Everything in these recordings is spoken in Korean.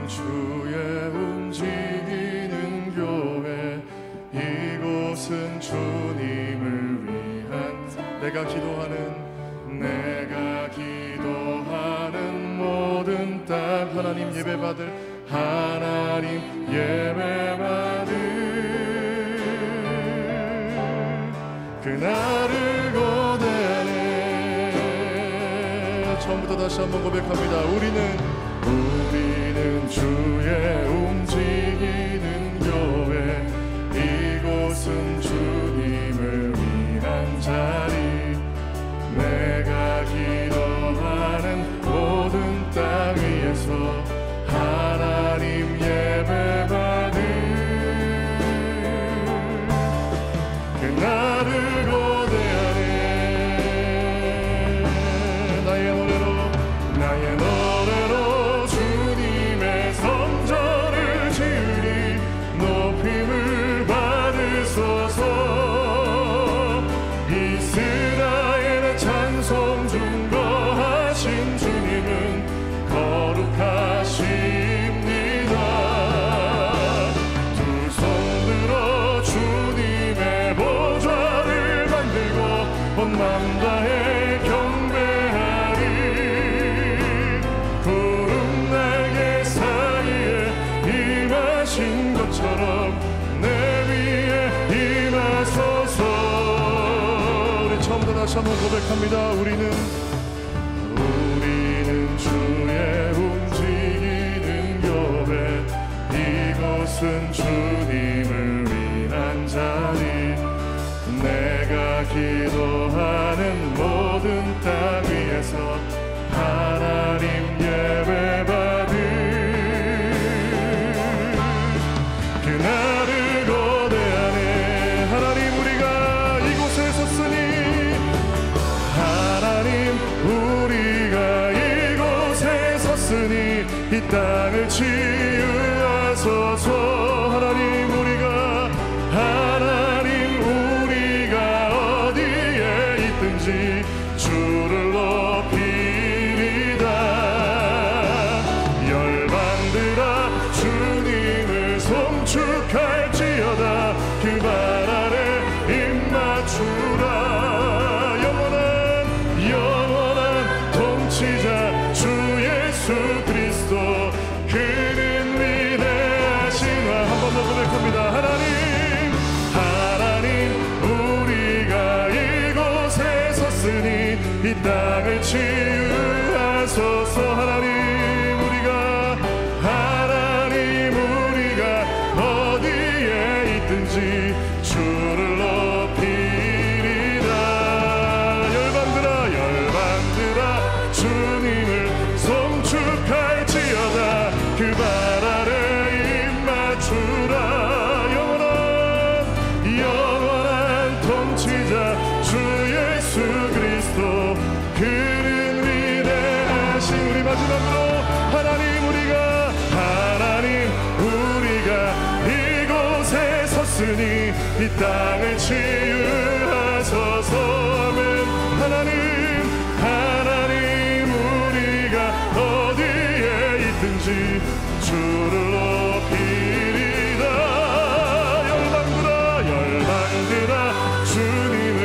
주의 움직이는 교회, 이곳은 주님을 위한 내가 기도하는 모든 땅, 하나님 예배받을 그날을 고대하네. 처음부터 다시 한번 고백합니다. 우리는 주의 움직이는 교회, 이곳은 주님을 위한 자리, 내가 기도하는 모든 땅 위에서 하나님 예배받을 그날을 고대하네. 나의 노래로 주님의 성전을 지으리. 높임을 받으소서. 이스라엘의 찬송 중거하신 주님은 거룩하십니다. 두 손 들어 주님의 보좌를 만들고 온 마음 다해 경배하리. 구름 날개 사이에 임하신 것처럼 내 위에 임하소서. 우리 처음부터 다시 한번 고백합니다. 우리는 주의 움직이는 교회, 이곳은 주님을 위한 자리, 내가 기도하는 모든 땅 위에서 하나님 예배받을 그날을 고대하네. 하나님 우리가 이곳에 섰으니, 하나님 우리가 이곳에 섰으니 이 땅을 치유하소서. 하나님 우리가 어디에 있든지 주를 높이리다. 열방들아 주님을 송축할지어다. 그 발 아래 입맞추라. 영원한 통치자 주 예수 그리스도, 그는 위대하시나. 한 번 더 고백합니다. 하나님 우리가 이곳에 섰으니 이 땅을 치유하소서. 하나님 우리가 어디에 있든지 주를 높이리라. 열방들아 주님을 송축할지어다. 그 발 아래 입맞추라. 영원한 통치자 주 예수 그리스도, 그는 위대하신. 우리 마지막으로 하나님 우리가 이곳에 섰으니 이 땅을 치유하소서. 아멘. 하나님 우리가 어디에 있든지 주를 높이리라. 열방들아 주님을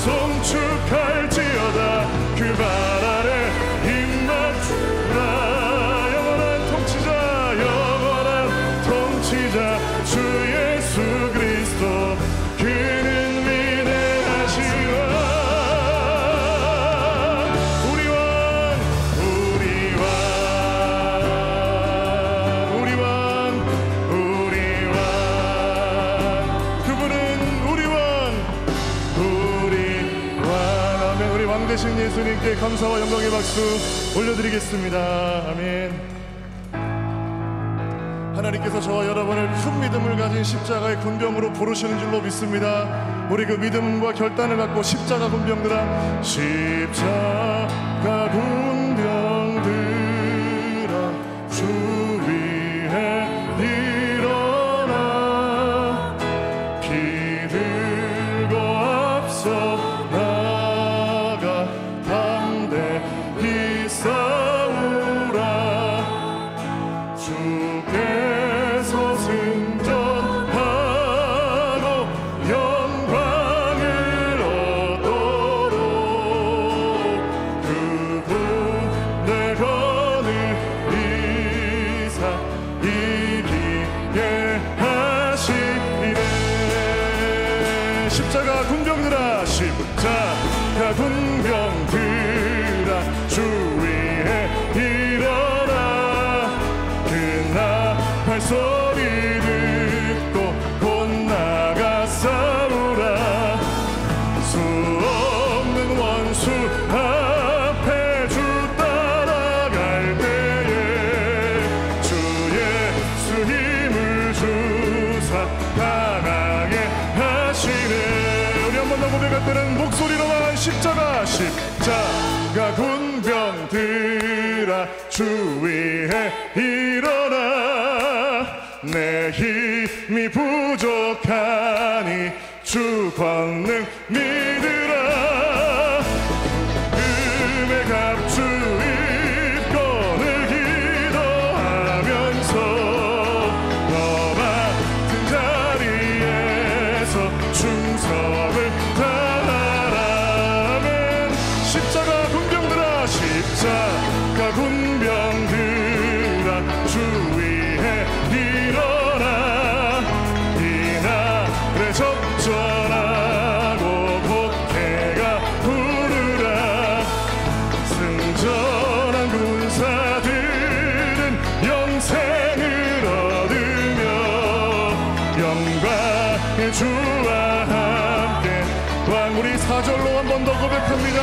송축할지어다. 그 발 아래 입맞추라. 영원한 통치자 주 예수 그리스도, 그는 위대하시라. 되신 예수님께 감사와 영광의 박수 올려드리겠습니다. 아멘. 하나님께서 저와 여러분을 큰 믿음을 가진 십자가의 군병으로 부르시는 줄로 믿습니다. 우리 그 믿음과 결단을 갖고 십자가 군병들아, 십자가 군병들아, 주 위에 일어나 피 들고 앞서 나가 담대히 싸우 십자가 군병들아 주 위에 일어나 그날 발소리 듣고 곧 나가 싸우라 수 없는 원수 앞에 주 따라갈 때에 주 예수 힘을 주사 강하게 하시네. 우리 한 번 더 고백할 때는 목소리로만 십자가 군병들아 주 위에 일어나 내 힘이 부족하니 주 권능 믿으라 금의 갑주 입고 늘 기도하면서 너 맡은 자리에서 충성을 다하라면 십자가 군병들아 주 위에 일어나 이날에 접전하고 곡해가 부르라 승전한 군사들은 영생을 얻으며 영광의 주와 함께 우리 4절로 한 번 더 고백합니다.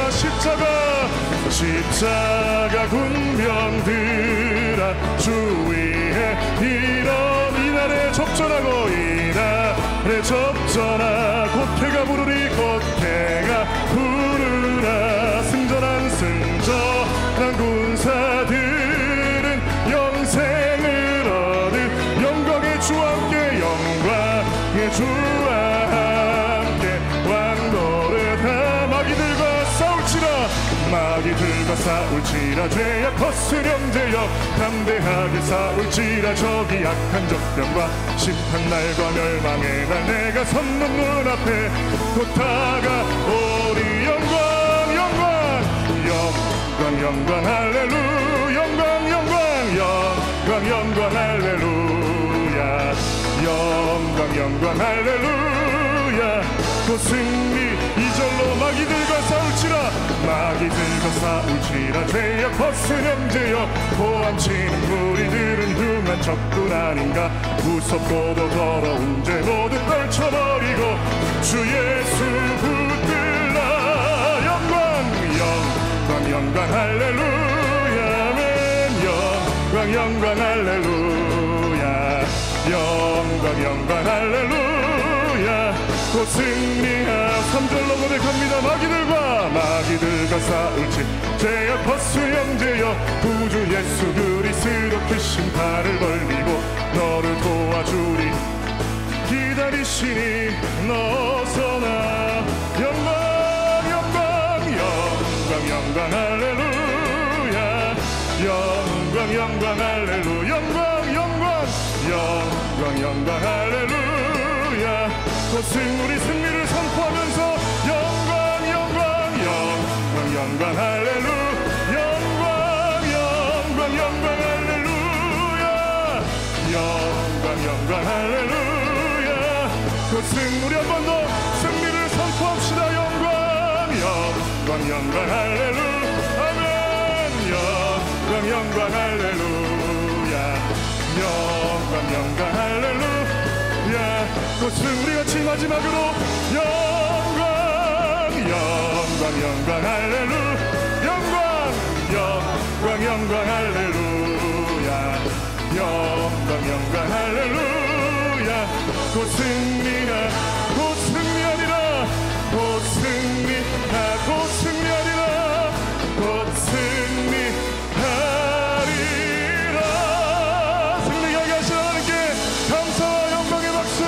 십자가 군병들아 주 위에 이날에 접전하고 이날에 접전하 곡해가 부르리 곡해가 부르라 승전한 군사들은 영생을 얻을 영광의 주와 함께 영광의 주와 함께 왕노를 다 마귀들과 싸울지라 죄악 거스령 제여 담대하게 싸울지라 저기 악한 적병과 심판날과 멸망의 날 내가 섰는 눈앞에 곧 다가오리 영광 할렐루 영광 할렐루야 영광 할렐루야 곧 승리 이절로 마귀들과 싸울지라 죄악 벗은 형제여 고함치는 무리들은 흉한 적군 아닌가 무섭고도 더러운 죄 모두 떨쳐버리고 주 예수 붙들라 영광 할렐루야 아멘 영광 할렐루야 영광 할렐루야 곧 승리하 3절로 고백합니다. 마귀들과 싸울지 죄악 벗은 형제여 구주 예수 그리스도 크신 팔을 벌리고 너를 도와주리 기다리시니 너서나 영광 할렐루야 영광 할렐루야 영광 할렐루야 곧 우리 승리를 선포하면서 영광 할렐루야 영광 할렐루야 곧 우리 한 번 더 승리를 선포합시다. 영광 할렐루야 아멘 영광 할렐루야 영광 할렐루야 곧 우리 같이 마지막으로 영광 할렐루야 영광 할렐루야 영광 할렐루야 곧 승리하리라 승리하게 하시는 하나님께 감사와 영광의 박수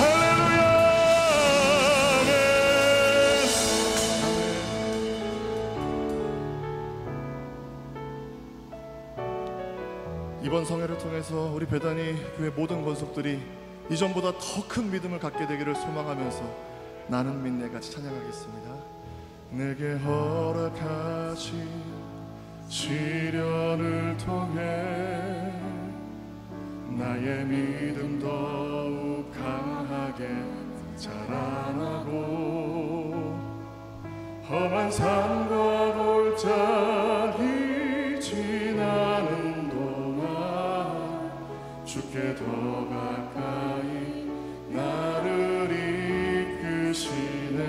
할렐루야 이번 성회를 통해서 우리 배단위 교회 모든 권속들이 이전보다 더 큰 믿음을 갖게 되기를 소망하면서 나는 믿네 같이 찬양하겠습니다. 내게 허락하신 시련을 통해 나의 믿음 더욱 강하게 자라나고 험한 산과 골짜기 지나는 동안 주께 더 가까이 나를 이끄시네.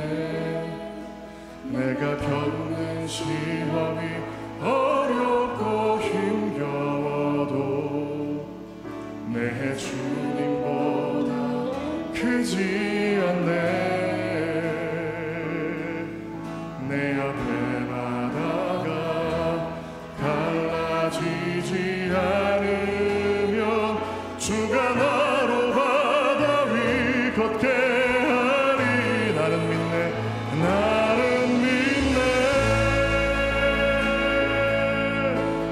내가 겪는 시험이 어렵고 힘겨워도 내 주님보다 크지 않네. 내 앞에 바다가 갈라지지 않으면 주가 나로 바다 위 걷게 하리. 나는 믿네, 나는 믿네.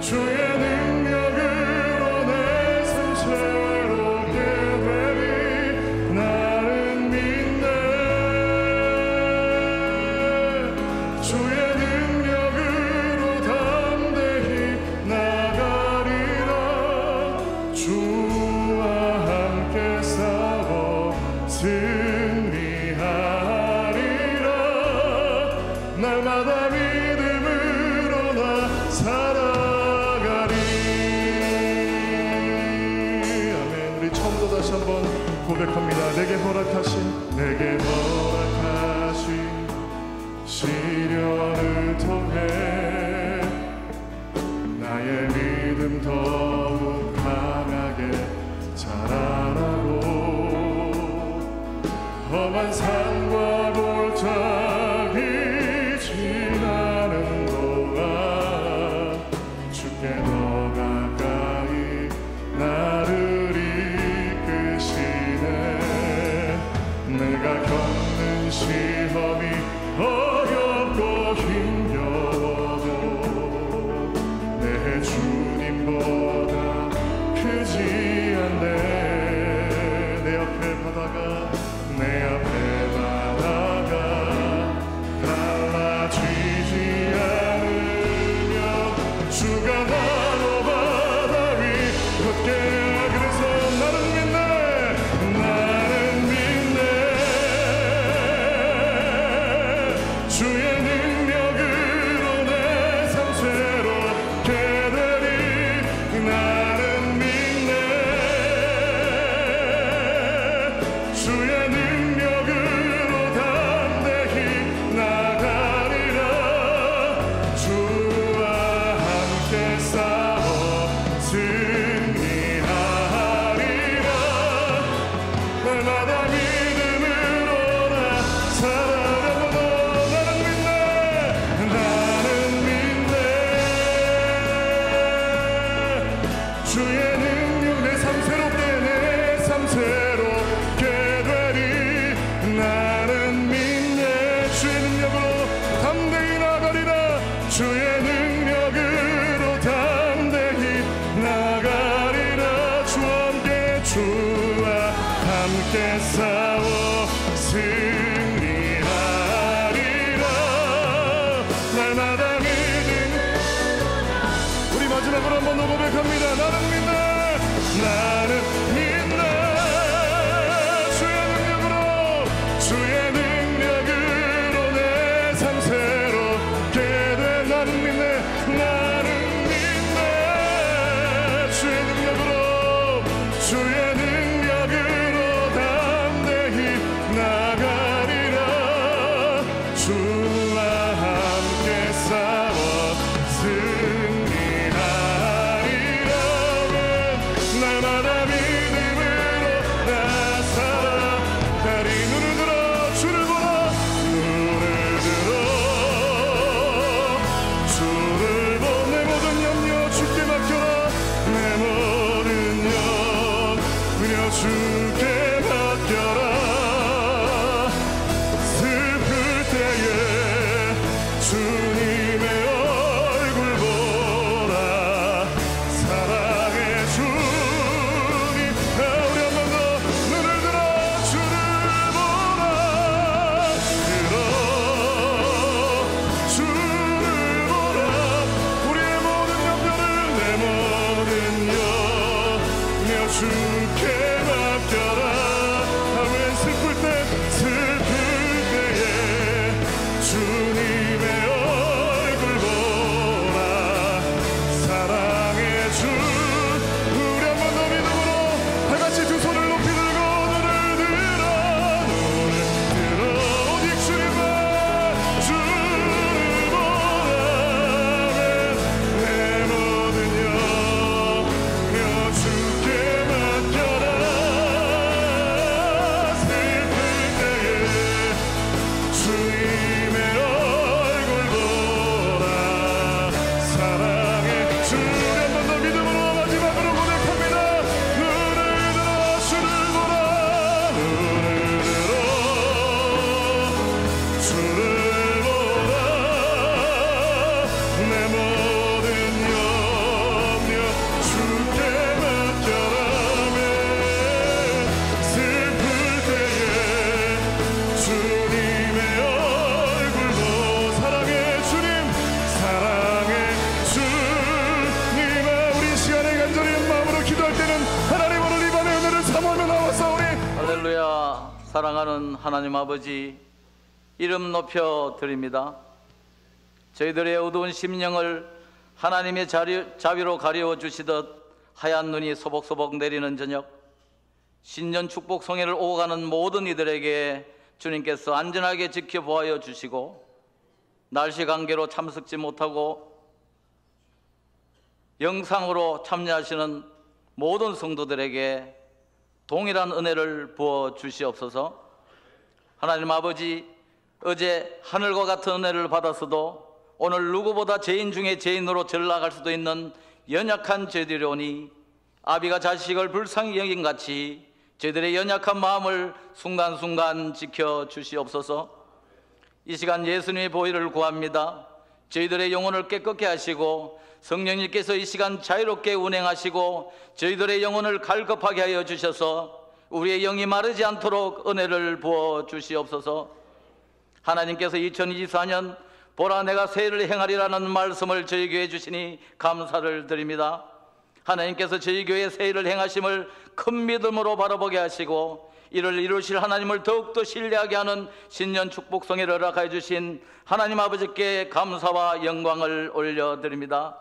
주의 능력으로 내 삶 새롭게 되리. 나는 믿네. 주의 능력으로 담대히 나가리라. 주와 함께 싸워 승리하리라. 날마다 믿음으로 나 살아가리. 아멘. 우리 처음부터 다시 한번 고백합니다. 내게 허락하신 시련을 통해 나의 믿음 더욱 강하게 자라나고 험한 산과 골짜기 지나는 동안 주께 더 가까이 나를 이끄시네. 내가 겪는 시험이 어렵고 힘겨워도 내 주님보다 크지 않네. 내 앞에 바다가 갈라지지 않으면 주가 나로 바다 위 걷게. 그래서 나는 믿네, 나는 믿네. 주의 능력으로 내 삶 새롭게 되리. 나는 믿네. 주의 능력으로 담대히 나가리라. 주와 함께 싸워 승리하리라. 날마다 믿음으로 나 살아가고 나는 믿네, 나는 믿네. 주의 능력 내 삶 새롭게, 내 삶 새롭게 되리. 나는 믿네. 주의 능력으로 담대히 나가리라. 주의 능력으로 담대히 나가리라. 주와 함께 싸워 승리하리라. 날마다 믿음. 우리 마지막으로 한 번 더 고백합니다. 나는 믿네, 나는 믿네. 주의 능력으로 내 삶 새롭게 돼. 나는 믿네, 나는 믿네. 주의 능력으로 담대히 나가리라. 주와 함께 싸워 승리하리라. 날마다 믿음으로 나 살아가리. 눈을 들어 주를 보라. 주를 보. 내 모든 염려 주께 맡겨라. 내 모든 염려 주께 맡겨라. 슬플 때에 주님의 얼굴 보라. 사랑의 주님. 우리 한 번 더 눈을 들어 주를 보라. 주를 보라. 우리의 모든 염려를, 내 모든 염려 주께 맡겨라. 왜 슬플 때에 주님의 사랑하는 하나님 아버지, 이름 높여 드립니다. 저희들의 어두운 심령을 하나님의 자비로 가리워 주시듯 하얀 눈이 소복소복 내리는 저녁, 신년 축복 성회를 오고 가는 모든 이들에게 주님께서 안전하게 지켜보아 주시고, 날씨 관계로 참석지 못하고 영상으로 참여하시는 모든 성도들에게 동일한 은혜를 부어 주시옵소서. 하나님 아버지, 어제 하늘과 같은 은혜를 받았어도 오늘 누구보다 죄인 중에 죄인으로 전락할 수도 있는 연약한 저희들이오니, 아비가 자식을 불쌍히 여긴같이 저희들의 연약한 마음을 순간순간 지켜주시옵소서. 이 시간 예수님의 보혈을 구합니다. 저희들의 영혼을 깨끗게 하시고 성령님께서 이 시간 자유롭게 운행하시고 저희들의 영혼을 갈급하게 하여 주셔서 우리의 영이 마르지 않도록 은혜를 부어 주시옵소서. 하나님께서 2024년 보라 내가 새해를 행하리라는 말씀을 저희 교회에 주시니 감사를 드립니다. 하나님께서 저희 교회의 새해를 행하심을 큰 믿음으로 바라보게 하시고 이를 이루실 하나님을 더욱더 신뢰하게 하는 신년 축복성회를 허락하여 주신 하나님 아버지께 감사와 영광을 올려드립니다.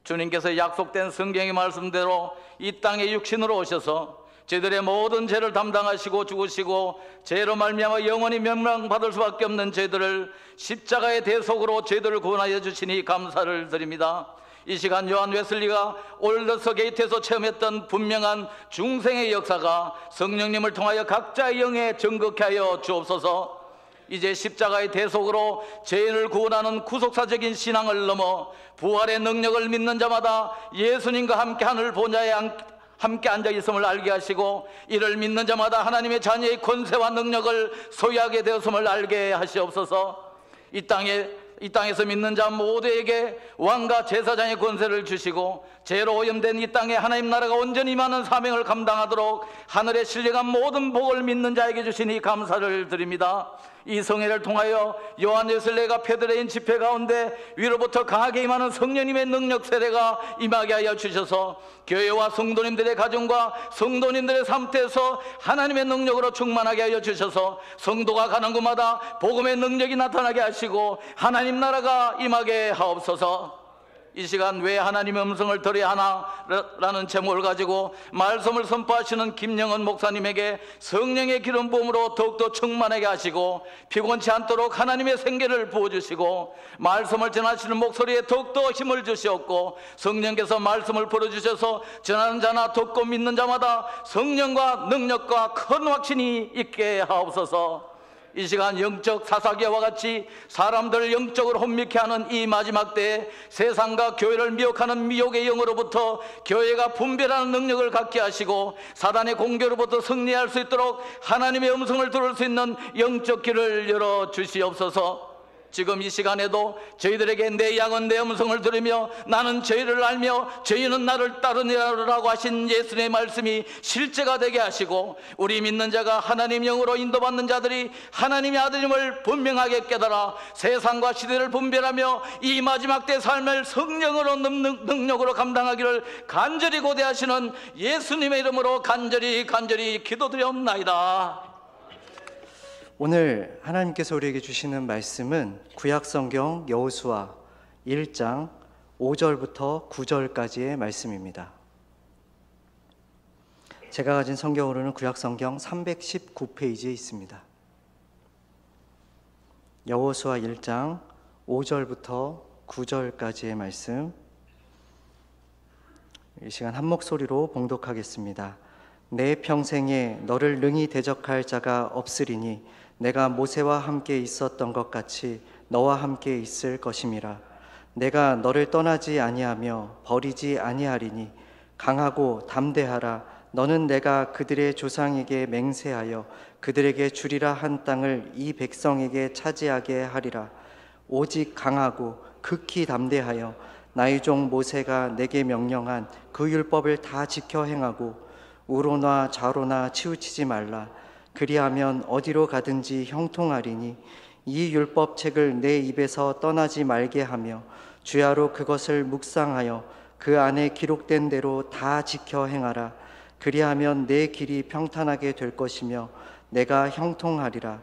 주님께서 약속된 성경의 말씀대로 이 땅에 육신으로 오셔서 저희들의 모든 죄를 담당하시고 죽으시고 죄로 말미암아 영원히 멸망받을 수밖에 없는 저희들을 십자가의 대속으로 저희들을 구원하여 주시니 감사를 드립니다. 이 시간 요한 웨슬리가 올더서 게이트에서 체험했던 분명한 중생의 역사가 성령님을 통하여 각자의 영에 정극케 하여 주옵소서. 이제 십자가의 대속으로 죄인을 구원하는 구속사적인 신앙을 넘어 부활의 능력을 믿는 자마다 예수님과 함께 하늘 보좌에 함께 앉아있음을 알게 하시고, 이를 믿는 자마다 하나님의 자녀의 권세와 능력을 소유하게 되었음을 알게 하시옵소서. 이 땅에서 믿는 자 모두에게 왕과 제사장의 권세를 주시고 죄로 오염된 이 땅에 하나님 나라가 온전히 임하는 사명을 감당하도록 하늘의 신령한 모든 복을 믿는 자에게 주시니 감사를 드립니다. 이 성회를 통하여 요한 웨슬리가 페드레인 집회 가운데 위로부터 강하게 임하는 성령님의 능력 세례가 임하게 하여 주셔서 교회와 성도님들의 가정과 성도님들의 삶에서 하나님의 능력으로 충만하게 하여 주셔서 성도가 가는 곳마다 복음의 능력이 나타나게 하시고 하나님 나라가 임하게 하옵소서. 이 시간 왜 하나님의 음성을 들어야 하나라는 제목을 가지고 말씀을 선포하시는 김영은 목사님에게 성령의 기름 부음으로 더욱더 충만하게 하시고 피곤치 않도록 하나님의 생기를 부어주시고 말씀을 전하시는 목소리에 더욱더 힘을 주시옵고 성령께서 말씀을 불어주셔서 전하는 자나 듣고 믿는 자마다 성령과 능력과 큰 확신이 있게 하옵소서. 이 시간 영적 사사기와 같이 사람들을 영적으로 혼미케 하는 이 마지막 때에 세상과 교회를 미혹하는 미혹의 영으로부터 교회가 분별하는 능력을 갖게 하시고 사단의 공격으로부터 승리할 수 있도록 하나님의 음성을 들을 수 있는 영적 길을 열어주시옵소서. 지금 이 시간에도 저희들에게 내 양은 내 음성을 들으며 나는 저희를 알며 저희는 나를 따르니라고 하신 예수님의 말씀이 실제가 되게 하시고 우리 믿는 자가 하나님 영으로 인도받는 자들이 하나님의 아들임을 분명하게 깨달아 세상과 시대를 분별하며 이 마지막 때 삶을 성령으로 능력으로 감당하기를 간절히 고대하시는 예수님의 이름으로 간절히 기도드리옵나이다. 오늘 하나님께서 우리에게 주시는 말씀은 구약성경 여호수아 1장 5절부터 9절까지의 말씀입니다. 제가 가진 성경으로는 구약성경 319페이지에 있습니다. 여호수아 1장 5절부터 9절까지의 말씀, 이 시간 한 목소리로 봉독하겠습니다. 내 평생에 너를 능히 대적할 자가 없으리니 내가 모세와 함께 있었던 것 같이 너와 함께 있을 것임이라. 내가 너를 떠나지 아니하며 버리지 아니하리니 강하고 담대하라. 너는 내가 그들의 조상에게 맹세하여 그들에게 주리라 한 땅을 이 백성에게 차지하게 하리라. 오직 강하고 극히 담대하여 나의 종 모세가 내게 명령한 그 율법을 다 지켜 행하고 우로나 좌로나 치우치지 말라. 그리하면 어디로 가든지 형통하리니 이 율법책을 내 입에서 떠나지 말게 하며 주야로 그것을 묵상하여 그 안에 기록된 대로 다 지켜 행하라. 그리하면 내 길이 평탄하게 될 것이며 내가 형통하리라.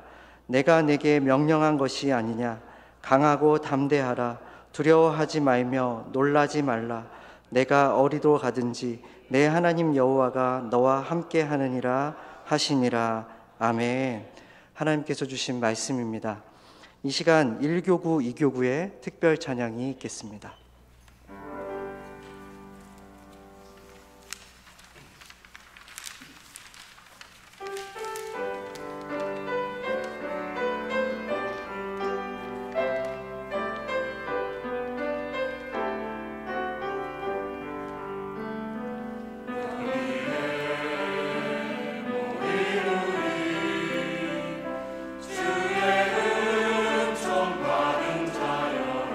내가 내게 명령한 것이 아니냐. 강하고 담대하라. 두려워하지 말며 놀라지 말라. 내가 어디로 가든지 내 하나님 여호와가 너와 함께 하느니라 하시니라. 아멘. 하나님께서 주신 말씀입니다. 이 시간 1교구, 2교구의 특별 찬양이 있겠습니다. 주의 은총 받은 자여라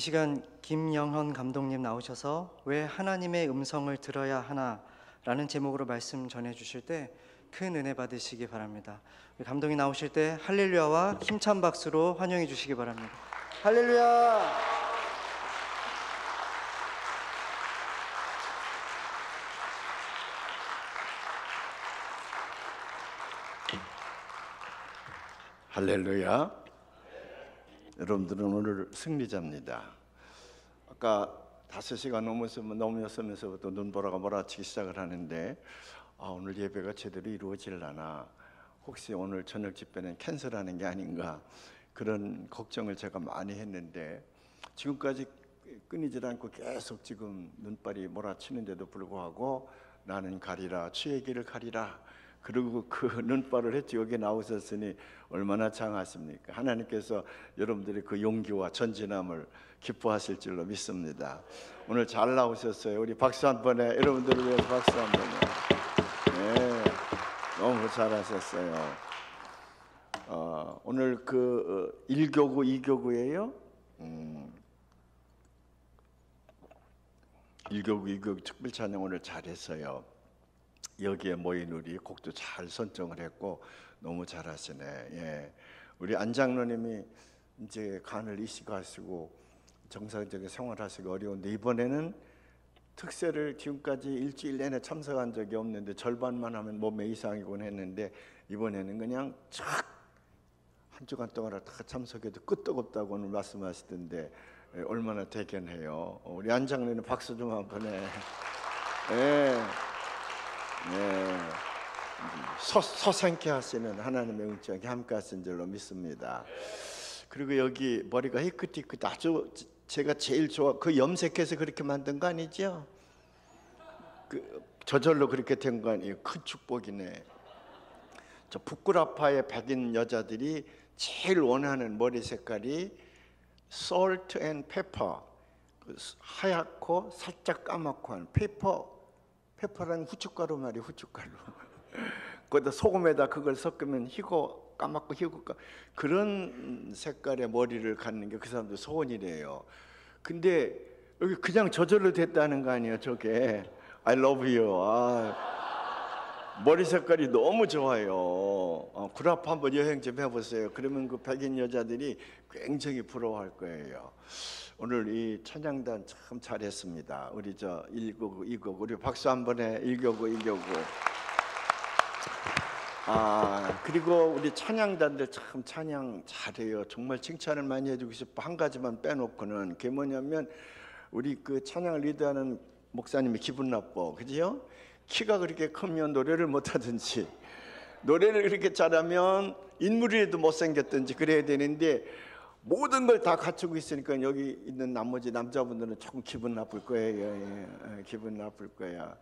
시간 김영헌 감독님 나오셔서 왜 하나님의 음성을 들어야 하나라는 제목으로 말씀 전해 주실 때 큰 은혜 받으시기 바랍니다. 우리 감독님 나오실 때 할렐루야와 힘찬 박수로 환영해 주시기 바랍니다. 할렐루야! 할렐루야. 여러분들은 오늘 승리자입니다. 아까 5시간 넘었으면서부터 눈보라가 몰아치기 시작을 하는데 오늘 예배가 제대로 이루어질라나, 혹시 오늘 저녁 집회는 캔슬하는 게 아닌가, 그런 걱정을 제가 많이 했는데 지금까지 끊이질 않고 계속 지금 눈발이 몰아치는데도 불구하고 나는 가리라, 주의 길을 가리라, 그리고 그 눈발을 했지 여기 나오셨으니 얼마나 장하십니까? 하나님께서 여러분들의 그 용기와 전진함을 기뻐하실 줄로 믿습니다. 오늘 잘 나오셨어요. 우리 박수 한 번에, 여러분들을 위해서 박수 한 번에. 네, 너무 잘하셨어요. 오늘 그 1교구 2교구예요. 1교구 2교구 특별 찬양 오늘 잘했어요. 여기에 모인 우리 곡도 잘 선정을 했고 너무 잘하시네. 예. 우리 안 장로님이 이제 간을 이식하시고 정상적인 생활하시기 어려운데 이번에는 특세를 지금까지 일주일 내내 참석한 적이 없는데 절반만 하면 몸에 이상이곤 했는데 이번에는 그냥 촥 한 주간 동안 다 참석해도 끄떡없다고 오늘 말씀하시던데 얼마나 대견해요. 우리 안 장로님 박수 좀 한번 해. 예. 네. 서생케 하시는 하나님의 은총이 함께 하신 줄로 믿습니다. 그리고 여기 머리가 희끗희끗 아주 제가 제일 좋아, 그 염색해서 그렇게 만든 거 아니죠? 저절로 그렇게 된 거 아니에요? 큰 축복이네. 저 부끄라파의 백인 여자들이 제일 원하는 머리 색깔이 salt and pepper, 하얗고 살짝 까맣고 한 페퍼라는 후춧가루 말이에요. 후춧가루. 거기다 소금에다 그걸 섞으면 희고 까맣고 희고 그런 색깔의 머리를 갖는 게 그 사람들 소원이래요. 근데 여기 그냥 저절로 됐다는 거 아니에요? 저게 I love you. 머리 색깔이 너무 좋아요. 구라파 한번 여행 좀 해보세요. 그러면 그 백인 여자들이 굉장히 부러워할 거예요. 오늘 이 찬양단 참 잘했습니다. 우리 저 1교구 2교구 우리 박수 한번 해. 1교구 2교구. 그리고 우리 찬양단들 참 찬양 잘해요. 정말 칭찬을 많이 해주고 싶어. 한 가지만 빼놓고는 그게 뭐냐면 우리 그 찬양을 리드하는 목사님이 기분 나빠. 그죠? 키가 그렇게 크면 노래를 못하든지 노래를 그렇게 잘하면 인물이라도 못생겼든지 그래야 되는데 모든 걸 다 갖추고 있으니까 여기 있는 나머지 남자분들은 조금 기분 나쁠 거예요. 예, 기분 나쁠 거야.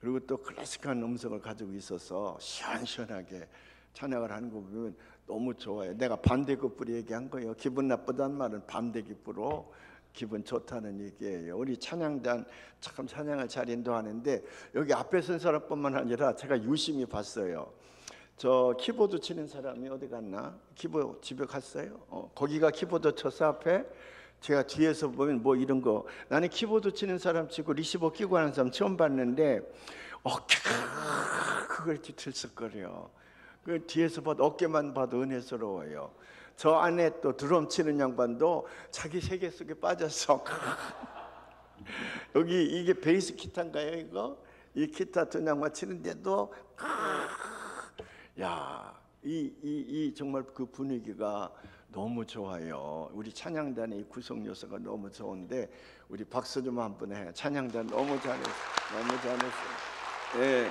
그리고 또 클래식한 음성을 가지고 있어서 시원시원하게 찬양을 하는 거 보면 너무 좋아요. 내가 반대급부로 얘기한 거예요. 기분 나쁘다는 말은 반대급부로 기분 좋다는 얘기예요. 우리 찬양단 참 찬양을 잘 인도하는데 여기 앞에 선 사람뿐만 아니라 제가 유심히 봤어요. 저 키보드 치는 사람이 어디 갔나? 키보드 집에 갔어요? 거기가 키보드 쳐서 앞에 제가 뒤에서 보면 뭐 이런 거 나는 키보드 치는 사람 치고 리시버 끼고 하는 사람 처음 봤는데 그걸 들썩거려. 그 뒤에서 봐도 어깨만 봐도 은혜스러워요. 저 안에 또 드럼 치는 양반도 자기 세계 속에 빠져서 여기 이게 베이스 기타인가요 이거? 이 기타 두 양반 치는데도 야, 이 정말 그 분위기가 너무 좋아요. 우리 찬양단의 이 구성 요소가 너무 좋은데 우리 박수 좀 한번 해. 찬양단 너무 잘했어. 너무 잘했어. 예.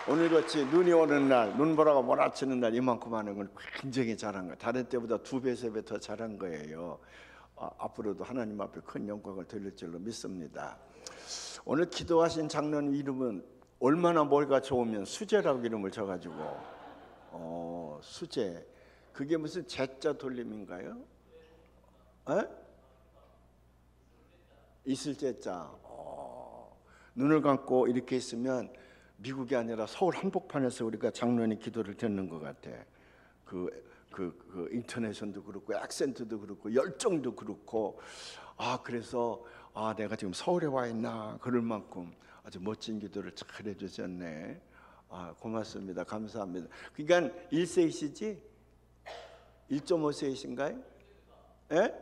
오늘같이 눈이 오는 날, 눈보라가 몰아치는 날 이만큼 하는 건 굉장히 잘한 거예요. 다른 때보다 2배, 3배 더 잘한 거예요. 앞으로도 하나님 앞에 큰 영광을 돌릴 줄로 믿습니다. 오늘 기도하신 장로님 이름은 얼마나 머리가 좋으면 수재라고 이름을 줘가지고 수재. 그게 무슨 제자 돌림인가요? 에? 있을 제자. 눈을 감고 이렇게 있으면 미국이 아니라 서울 한복판에서 우리가 장로님 기도를 듣는 것 같아. 그 그 인토네이션도 그렇고 액센트도 그렇고 열정도 그렇고 그래서 내가 지금 서울에 와 있나 그럴 만큼 아주 멋진 기도를 잘 해주셨네. 고맙습니다. 감사합니다. 그러니까 1세이시지? 1.5세이신가요? 예?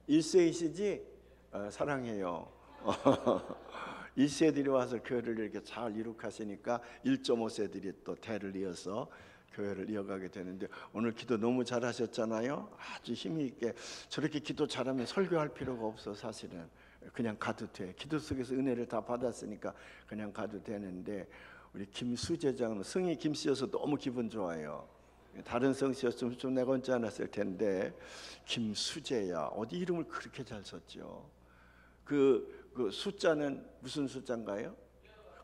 1세이시지? 사랑해요. 1세들이 와서 교회를 이렇게 잘 이룩하시니까 1.5세들이 또 대를 이어서 교회를 이어가게 되는데 오늘 기도 너무 잘하셨잖아요. 아주 힘이 있게. 저렇게 기도 잘하면 설교할 필요가 없어. 사실은 그냥 가도 돼. 기도 속에서 은혜를 다 받았으니까 그냥 가도 되는데 우리 김수재 장로, 성이 김씨여서 너무 기분 좋아요. 다른 성씨였으면 좀 내가 언짢지 않았을 텐데 김수재야. 어디 이름을 그렇게 잘 썼죠. 그 숫자는 무슨 숫자인가요?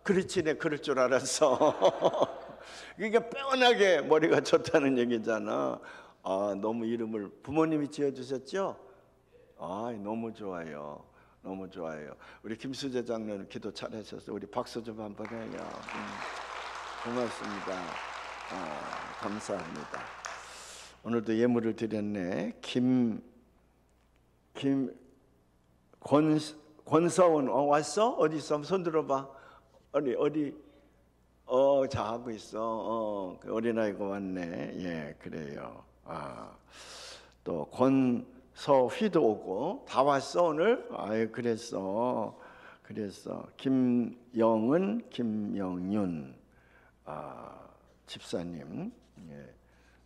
그렇지, 내 그럴 줄 알았어. 그러니까 빼어나게 머리가 좋다는 얘기잖아. 너무 이름을 부모님이 지어주셨죠? 너무 좋아요. 너무 좋아요. 우리 김수재 장로는 기도 잘하셔서 우리 박수 좀 한번 해요. 고맙습니다. 감사합니다. 오늘도 예물을 드렸네. 권서원 왔어? 어디 있어? 한번 손 들어봐. 어디? 잘하고 있어. 그 어린아이가 왔네. 예, 그래요. 또 권서휘도 오고 다 왔어 오늘. 그랬어. 김영은, 김영윤 집사님, 예.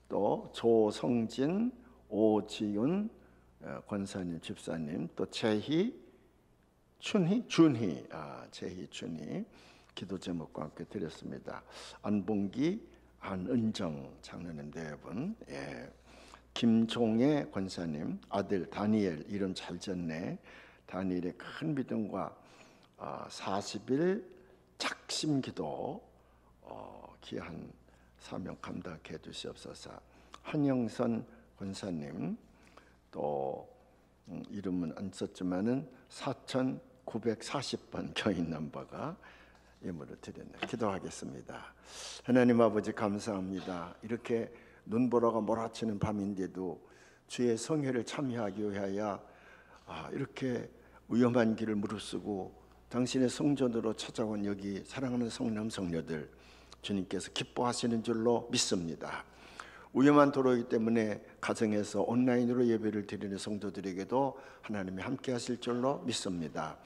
또 조성진, 오지윤 권사님, 집사님, 또 준희, 재희, 준희 기도 제목과 함께 드렸습니다. 안봉기, 안은정 장로님 네 분, 예. 김종애 권사님, 아들 다니엘, 이름 잘 졌네. 다니엘의 큰 믿음과 40일 작심기도 귀한 사명 감당해 주시옵소서. 한영선 권사님, 또 이름은 안 썼지만은 4940번 교인 넘버가 예물을 드렸네. 기도하겠습니다. 하나님 아버지 감사합니다. 이렇게 눈보라가 몰아치는 밤인데도 주의 성회를 참여하기 위하여 이렇게 위험한 길을 무릅쓰고 당신의 성전으로 찾아온 여기 사랑하는 성남 성녀들 주님께서 기뻐하시는 줄로 믿습니다. 위험한 도로이기 때문에 가정에서 온라인으로 예배를 드리는 성도들에게도 하나님이 함께 하실 줄로 믿습니다.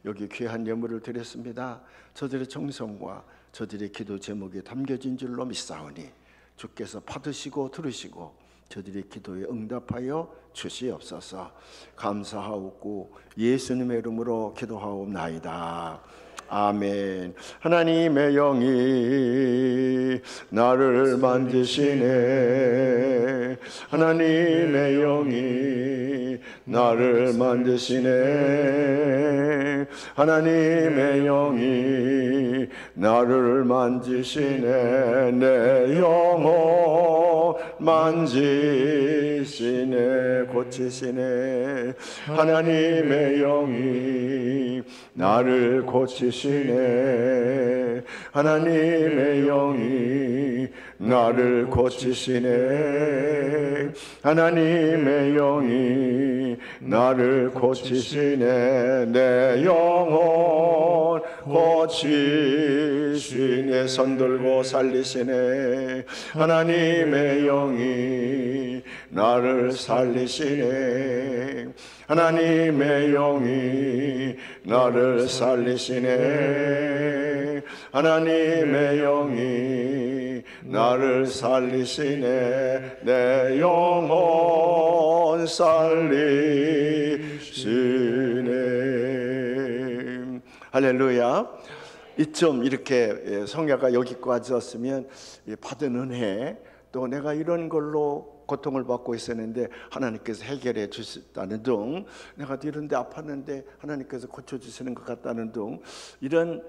여기 귀한 예물을 드렸습니다. 저들의 정성과 저들의 기도 제목이 담겨진 줄로 믿사오니 주께서 받으시고 들으시고 저들의 기도에 응답하여 주시옵소서. 감사하옵고 예수님의 이름으로 기도하옵나이다. 아멘. 하나님의 영이 나를 만드시네. 하나님의 영이 나를 만드시네. 하나님의 영이 나를 만지시네. 내 영혼 만지시네. 고치시네. 하나님의 영이 나를 고치시네. 하나님의 영이 나를 고치시네. 하나님의 영이 나를 고치시네. 내 영혼 고치시네. 손들고 살리시네. 하나님의 영이 나를 살리시네. 하나님의 영이 나를 살리시네. 하나님의 영이 나를 살리시네. 내 영혼 살리시네. 할렐루야. 이쯤 이렇게 성야가 여기까지 왔으면 받은 은혜, 또 내가 이런 걸로 고통을 받고 있었는데 하나님께서 해결해 주셨다는 등, 내가 이런 데 아팠는데 하나님께서 고쳐주시는 것 같다는 등, 이런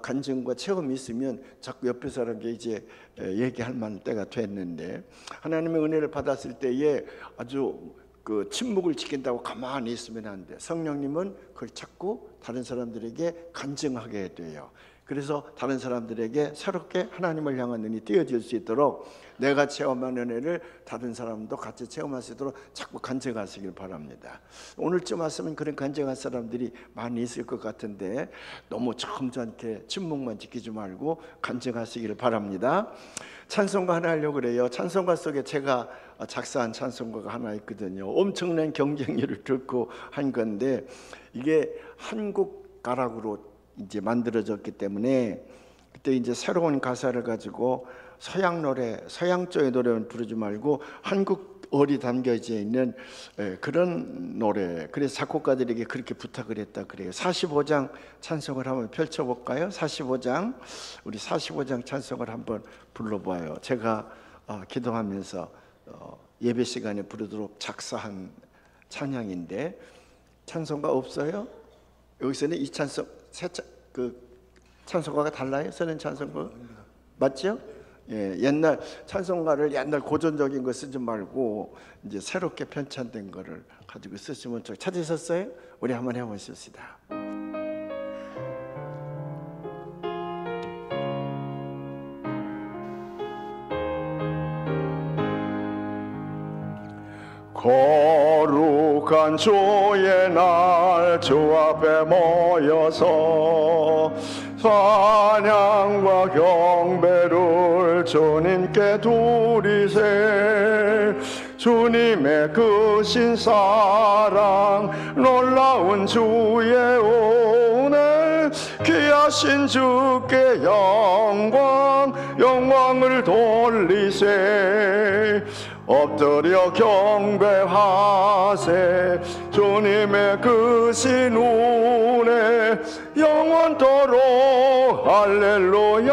간증과 체험이 있으면 자꾸 옆에 사람에게 이제 얘기할 만한 때가 됐는데, 하나님의 은혜를 받았을 때에 아주 그 침묵을 지킨다고 가만히 있으면 안 돼. 성령님은 그걸 자꾸 다른 사람들에게 간증하게 돼요. 그래서 다른 사람들에게 새롭게 하나님을 향한 눈이 띄어질 수 있도록 내가 체험한 은혜를 다른 사람도 같이 체험할 수 있도록 자꾸 간증하시길 바랍니다. 오늘쯤 왔으면 그런 간증할 사람들이 많이 있을 것 같은데 너무 점잖게 침묵만 지키지 말고 간증하시기를 바랍니다. 찬송가 하나 하려고 그래요. 찬송가 속에 제가 작사한 찬송가가 하나 있거든요. 엄청난 경쟁률을 듣고 한 건데 이게 한국 가락으로 이제 만들어졌기 때문에 그때 이제 새로운 가사를 가지고 서양 노래, 서양 쪽의 노래는 부르지 말고 한국어리 담겨져 있는 그런 노래. 그래서 작곡가들에게 그렇게 부탁을 했다 그래요. 45장 찬송을 한번 펼쳐볼까요? 45장, 우리 45장 찬송을 한번 불러봐요. 제가 기도하면서 예배 시간에 부르도록 작사한 찬양인데 찬송가 없어요? 여기서는 이 찬송 그 찬송가가 달라요? 서는 찬송가 맞죠? 예, 옛날 찬송가를 옛날 고전적인 거 쓰지 말고 이제 새롭게 편찬된 거를 가지고 쓰시면 좋. 찾으셨어요? 우리 한번 해보십시다. 거룩한 주의 날 주 앞에 모여서 찬양과 경배를 주님께 드리세. 주님의 크신 사랑 놀라운 주의 은혜 귀하신 주께 영광을 돌리세. 엎드려 경배하세. 주님의 크신 은혜 영원토록 할렐루야.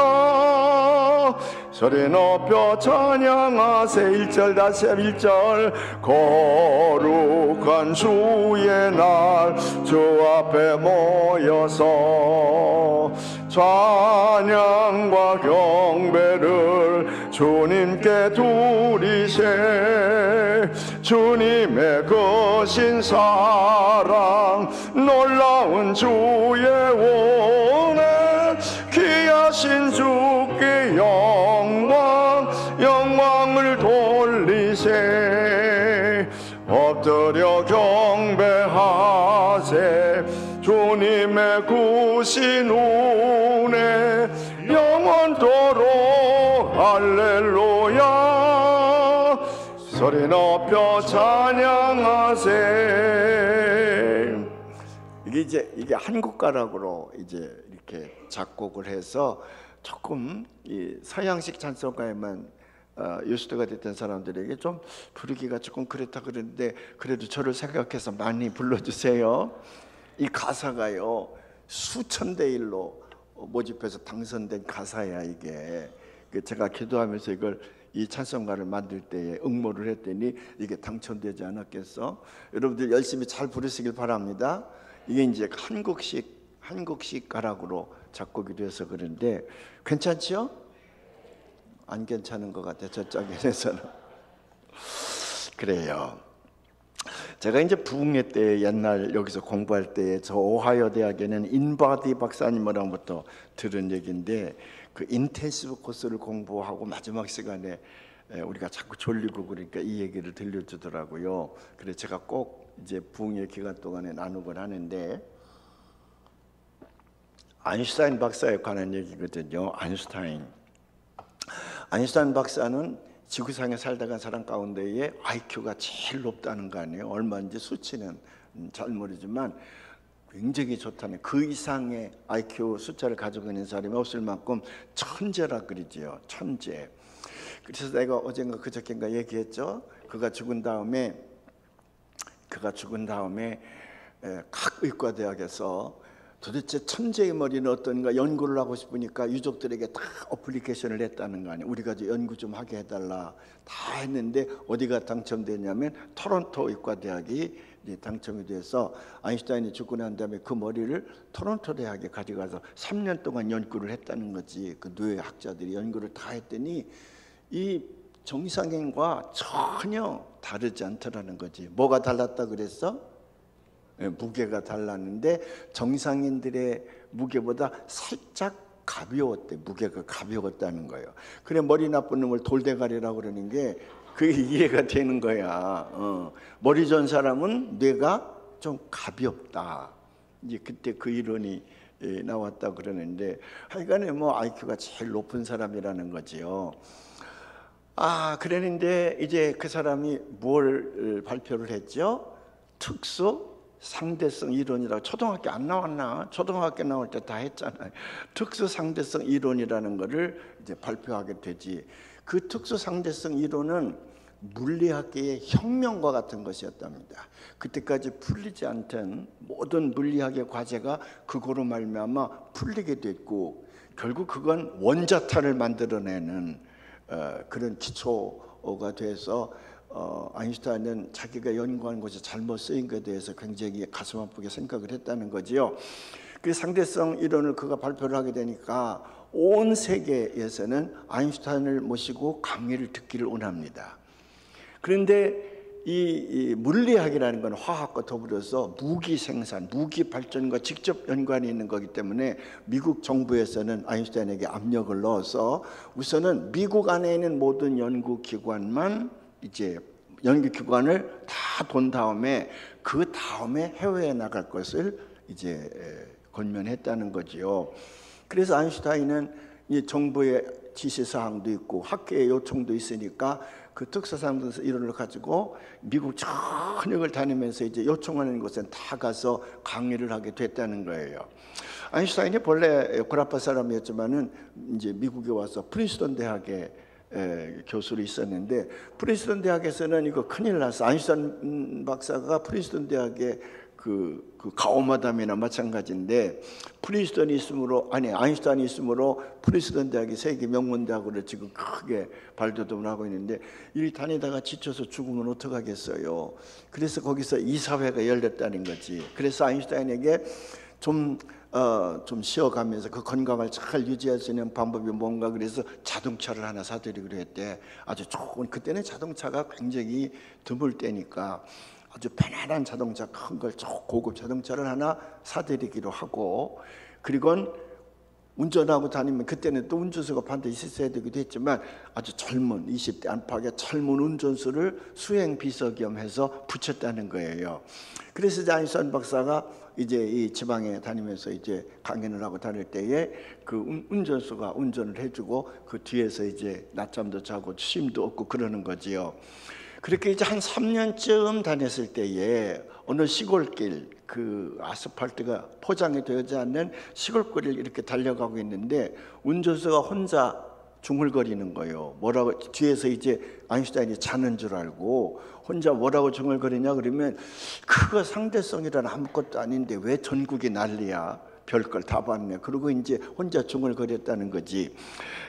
소리 높여 찬양하세. 1절 다시 1절. 거룩한 주의 날 주 앞에 모여서 찬양과 경배를 주님께 드리세. 주님의 크신 사랑 놀라운 주의 은혜 귀하신 주께 영광을 돌리세. 엎드려 경배하세. 주님의 크신 은혜 영원토록 할렐루야. 소리 높여 찬양하세. 이게 한국 가락으로 이제 이렇게 작곡을 해서 조금 이 서양식 찬송가에만 유스트가 됐던 사람들에게 좀 부르기가 조금 그렇다 그러는데 그래도 저를 생각해서 많이 불러주세요. 이 가사가요 수천 대 1로 모집해서 당선된 가사야. 이게 제가 기도하면서 이 찬송가를 만들 때에 응모를 했더니 이게 당첨되지 않았겠어? 여러분들 열심히 잘 부르시길 바랍니다. 이게 이제 한국식 가락으로 작곡이 돼서 그런데 괜찮죠? 안 괜찮은 것 같아 저쪽에서는. 그래요. 제가 이제 부흥회 때 옛날 여기서 공부할 때 저 오하이오 대학에는 인바디 박사님으로부터 들은 얘기인데 그 인텐시브 코스를 공부하고 마지막 시간에 우리가 자꾸 졸리고 그러니까 이 얘기를 들려주더라고요. 그래서 제가 꼭 이제 부흥회 기간 동안에 나누곤 하는데 아인슈타인 박사에 관한 얘기거든요. 아인슈타인 박사는 지구상에 살다 간 사람 가운데에 IQ가 제일 높다는 거 아니에요. 얼마인지 수치는 잘 모르지만 굉장히 좋다는, 그 이상의 IQ 숫자를 가지고 있는 사람이 없을 만큼 천재라 그러지요. 천재. 그래서 내가 어젠가 그저께인가 얘기했죠. 그가 죽은 다음에 각 의과대학에서 도대체 천재의 머리는 어떤가 연구를 하고 싶으니까 유족들에게 다 어플리케이션을 했다는 거 아니에요. 우리가 연구 좀 하게 해달라. 다 했는데 어디가 당첨됐냐면 토론토 의과대학이 당첨이 돼서 아인슈타인이 죽고 난 다음에 그 머리를 토론토 대학에 가져가서 3년 동안 연구를 했다는 거지. 그 뇌학자들이 연구를 다 했더니 이 정상인과 전혀 다르지 않더라는 거지. 뭐가 달랐다 그랬어? 무게가 달랐는데 정상인들의 무게보다 살짝 가벼웠대. 무게가 가벼웠다는 거예요. 그래 머리 나쁜 놈을 돌대가리라고 그러는 게 그게 이해가 되는 거야. 머리 좋은 사람은 뇌가 좀 가볍다. 이제 그때 그 이론이 나왔다 그러는데 하여간에 뭐 IQ가 제일 높은 사람이라는 거지요. 그랬는데 이제 그 사람이 뭘 발표를 했죠? 특수 상대성 이론이라고. 초등학교 안 나왔나? 초등학교 나올 때 다 했잖아요. 특수 상대성 이론이라는 거를 이제 발표하게 되지. 그 특수 상대성 이론은 물리학계의 혁명과 같은 것이었답니다. 그때까지 풀리지 않던 모든 물리학의 과제가 그거로 말미암아 풀리게 됐고, 결국 그건 원자탄을 만들어내는 그런 기초가 돼서 아인슈타인은 자기가 연구한 것이 잘못 쓰인 것에 대해서 굉장히 가슴 아프게 생각을 했다는 거지요. 그 상대성 이론을 그가 발표를 하게 되니까 온 세계에서는 아인슈타인을 모시고 강의를 듣기를 원합니다. 그런데 이 물리학이라는 건 화학과 더불어서 무기 생산, 무기 발전과 직접 연관이 있는 거기 때문에 미국 정부에서는 아인슈타인에게 압력을 넣어서 우선은 미국 안에 있는 모든 연구기관만 이제 연구기관을 다 돈 다음에 그 다음에 해외에 나갈 것을 이제 권면했다는 거지요. 그래서 아인슈타인은 이 정부의 지시사항도 있고 학계의 요청도 있으니까 그 특수상대성 이론을 가지고 미국 전역을 다니면서 이제 요청하는 곳에 다 가서 강의를 하게 됐다는 거예요. 아인슈타인이 본래 고라파 사람이었지만은 이제 미국에 와서 프린스턴 대학에 교수로 있었는데, 프린스턴 대학에서는 이거 큰일 났어. 아인슈타인 박사가 프린스턴 대학에 그 가오마담이나 마찬가지인데, 프린스턴이 있으므로, 아인슈타인이 있으므로 프린스턴 대학이 세계 명문대학으로 지금 크게 발돋움을 하고 있는데, 이 다니다가 지쳐서 죽으면 어떡하겠어요. 그래서 거기서 이사회가 열렸다는 거지. 그래서 아인슈타인에게 좀 쉬어가면서 그 건강을 잘 유지할 수 있는 방법이 뭔가, 그래서 자동차를 하나 사드리기로 했대. 아주 좋은, 그때는 자동차가 굉장히 드물 때니까 아주 편안한 자동차, 큰 걸 고급 자동차를 하나 사드리기로 하고, 그리고 운전하고 다니면 그때는 또 운전수가 반드시 있어야 되기도 했지만 아주 젊은 20대 안팎의 젊은 운전수를 수행 비서 겸 해서 붙였다는 거예요. 그래서 이제 아인슈타인 박사가 이제 이 지방에 다니면서 이제 강연을 하고 다닐 때에 그 운전수가 운전을 해주고 그 뒤에서 이제 낮잠도 자고 쉼도 없고 그러는 거지요. 그렇게 이제 한 3년쯤 다녔을 때에 어느 시골길, 그 아스팔트가 포장이 되지 않는 시골길을 이렇게 달려가고 있는데 운전수가 혼자 중얼거리는 거예요. 뭐라고, 뒤에서 이제 아인슈타인이 자는 줄 알고 혼자 뭐라고 중얼거리냐 그러면, 그거 상대성이란 아무것도 아닌데 왜 전국이 난리야, 별걸 다 봤네. 그리고 이제 혼자 중얼거렸다는 거지.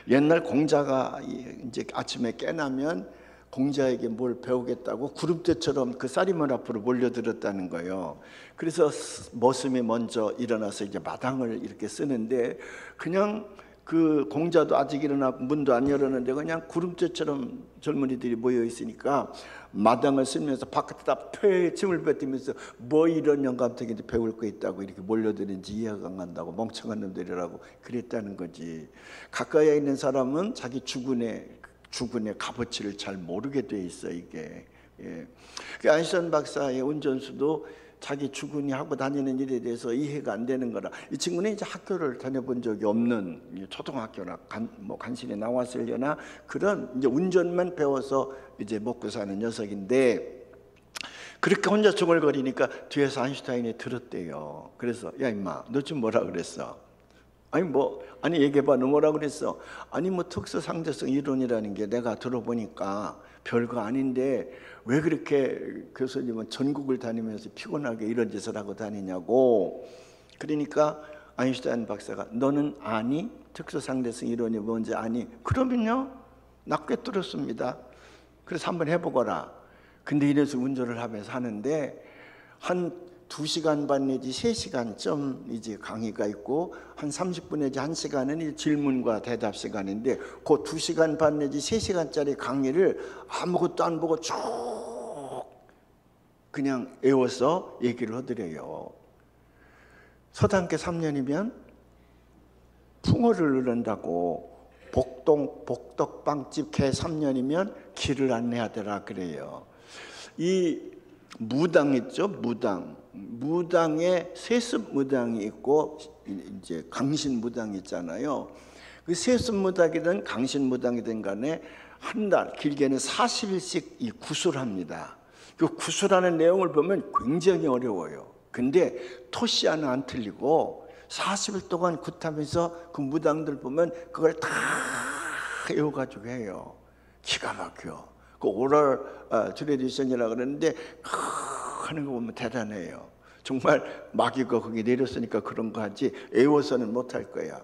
옛날 공자가 이제 아침에 깨나면 공자에게 뭘 배우겠다고 구름대처럼 그 쌀이면 앞으로 몰려들었다는 거예요. 그래서 머슴이 먼저 일어나서 이제 마당을 이렇게 쓰는데, 그냥 그 공자도 아직 일어나고 문도 안 열었는데 그냥 구름대처럼 젊은이들이 모여 있으니까 마당을 쓰면서 바깥에다 폐 침을 뱉으면서 뭐 이런 영감탱이들 배울 거 있다고 이렇게 몰려드는지 이해가 안 간다고, 멍청한 놈들이라고 그랬다는 거지. 가까이에 있는 사람은 자기 주군의 값어치를 잘 모르게 돼 있어 이게. 그 아인슈타인 박사의 운전수도 자기 주군이 하고 다니는 일에 대해서 이해가 안 되는 거라. 이 친구는 이제 학교를 다녀본 적이 없는, 초등학교나 간신히 나왔으려나 그런 이제 운전만 배워서 이제 먹고 사는 녀석인데, 그렇게 혼자 중얼거리니까 뒤에서 아인슈타인이 들었대요. 그래서 야 임마, 너 지금 뭐라 그랬어? 아니 얘기해봐, 너 뭐라 그랬어? 특수 상대성 이론이라는 게 내가 들어보니까 별거 아닌데 왜 그렇게 교수님은 전국을 다니면서 피곤하게 이런 짓을 하고 다니냐고. 그러니까 아인슈타인 박사가, 너는 아니? 특수 상대성 이론이 뭔지 아니? 그러면요, 나 꿰뚫었습니다. 그래서 한번 해보거라. 근데 이래서 운전을 하면서 하는데 한 2시간 반 내지 3시간쯤 이제 강의가 있고, 한 30분 내지 1시간은 질문과 대답 시간인데, 그 2시간 반 내지 3시간짜리 강의를 아무것도 안 보고 쭉 그냥 외워서 얘기를 하더래요. 서당계 3년이면 송어를 으른다고 복덕빵집 개 3년이면 길을 안내하더라 그래요. 이 무당 있죠? 무당에 세습 무당이 있고 이제 강신 무당이 있잖아요. 그 세습 무당이든 강신 무당이든 간에 한 달, 길게는 40일씩 이 구술합니다. 그 구술하는 내용을 보면 굉장히 어려워요. 근데 토시 하나 안 틀리고 40일 동안 굿하면서 그 무당들 보면 그걸 다 외워가지고 해요. 기가 막혀. 그 오럴 트레디션이라고 그러는데 하는 거 보면 대단해요. 정말 마귀가 거기 내렸으니까 그런 거 하지 외워서는 못할 거야.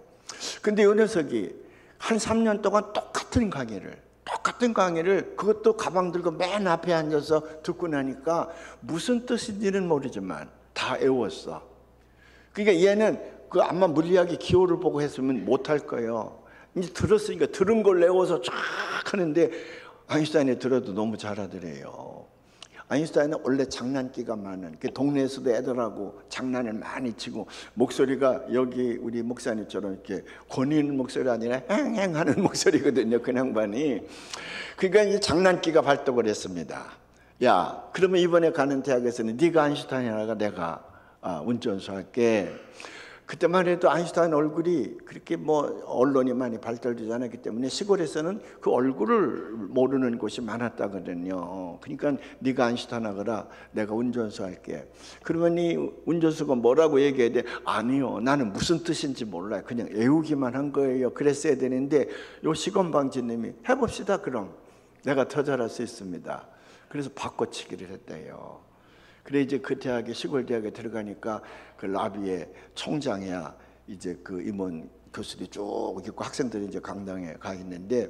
근데 이 녀석이 한 3년 동안 똑같은 강의를 그것도 가방 들고 맨 앞에 앉아서 듣고 나니까 무슨 뜻인지는 모르지만 다 외웠어. 그러니까 얘는 그 아마 물리학의 기호를 보고 했으면 못할 거예요. 이제 들었으니까 들은 걸 외워서 쫙 하는데 아인슈타인이 들어도 너무 잘하더래요. 아인슈타인은 원래 장난기가 많은, 그 동네에서도 애들하고 장난을 많이 치고, 목소리가 여기 우리 목사님처럼 이렇게 권위 있는 목소리 아니라 앵앵 하는 목소리거든요, 그 양반이. 그러니까 이제 장난기가 발동을 했습니다. 야, 그러면 이번에 가는 대학에서는 네가 아인슈타인이라가 내가 운전수 할게. 그때만 해도 아인슈타인 얼굴이 그렇게 뭐 언론이 많이 발달되지 않았기 때문에 시골에서는 그 얼굴을 모르는 곳이 많았다거든요. 그러니까 네가 아인슈타인 하거라, 내가 운전수 할게. 그러면 이 운전수가 뭐라고 얘기해야 돼? 아니요, 나는 무슨 뜻인지 몰라요. 그냥 외우기만 한 거예요. 그랬어야 되는데 요 시건방지님이 해봅시다 그럼. 내가 더 잘할 수 있습니다. 그래서 바꿔치기를 했대요. 그래 이제 그 대학에, 시골 대학에 들어가니까 그 라비의 총장이야 이제 그 임원 교수들이 쭉 있고 학생들이 이제 강당에 가 있는데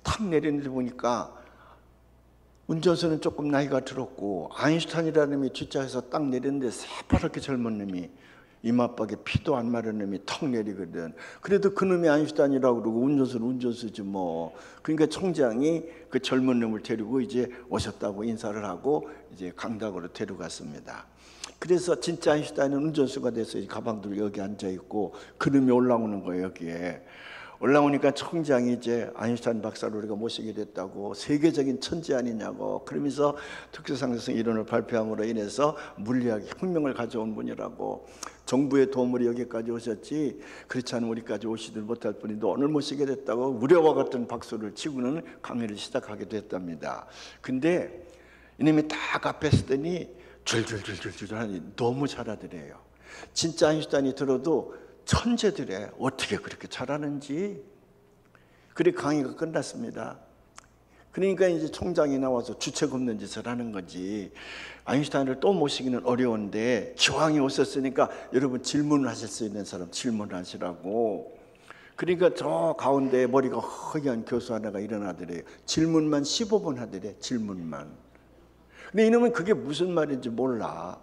탁 내리는데 보니까 운전수는 조금 나이가 들었고 아인슈타인이라는 놈이 뒷좌에서 딱 내리는데 새파랗게 젊은 놈이 이마박에 피도 안 마른 놈이 턱 내리거든. 그래도 그 놈이 아인슈타인이라고 그러고 운전수는 운전수지 뭐. 그러니까 총장이 그 젊은 놈을 데리고 이제 오셨다고 인사를 하고 이제 강당으로 데려갔습니다. 그래서 진짜 아인슈타인은 운전수가 돼서 가방 들고 여기 앉아 있고 그 놈이 올라오는 거예요. 여기에 올라오니까 총장이 이제 아인슈타인 박사를 우리가 모시게 됐다고, 세계적인 천재 아니냐고 그러면서 특수상승 이론을 발표함으로 인해서 물리학 혁명을 가져온 분이라고, 정부의 도움으로 여기까지 오셨지 그렇지 않으면 우리까지 오시들 못할 분인데 오늘 모시게 됐다고 우려와 같은 박수를 치고는 강의를 시작하게 됐답니다. 근데 이놈이 딱 앞에 서더니 줄줄줄줄줄 하니 너무 잘하더래요. 진짜 아인슈타인이 들어도 천재들에 어떻게 그렇게 잘하는지. 그래 강의가 끝났습니다. 그러니까 이제 총장이 나와서 주책 없는 짓을 하는 거지. 아인슈타인을 또 모시기는 어려운데 기왕이 오셨으니까 여러분 질문을 하실 수 있는 사람 질문을 하시라고. 그러니까 저 가운데 머리가 허연 교수 하나가 일어나더래요. 질문만 15분 하더래, 질문만. 근데 이놈은 그게 무슨 말인지 몰라.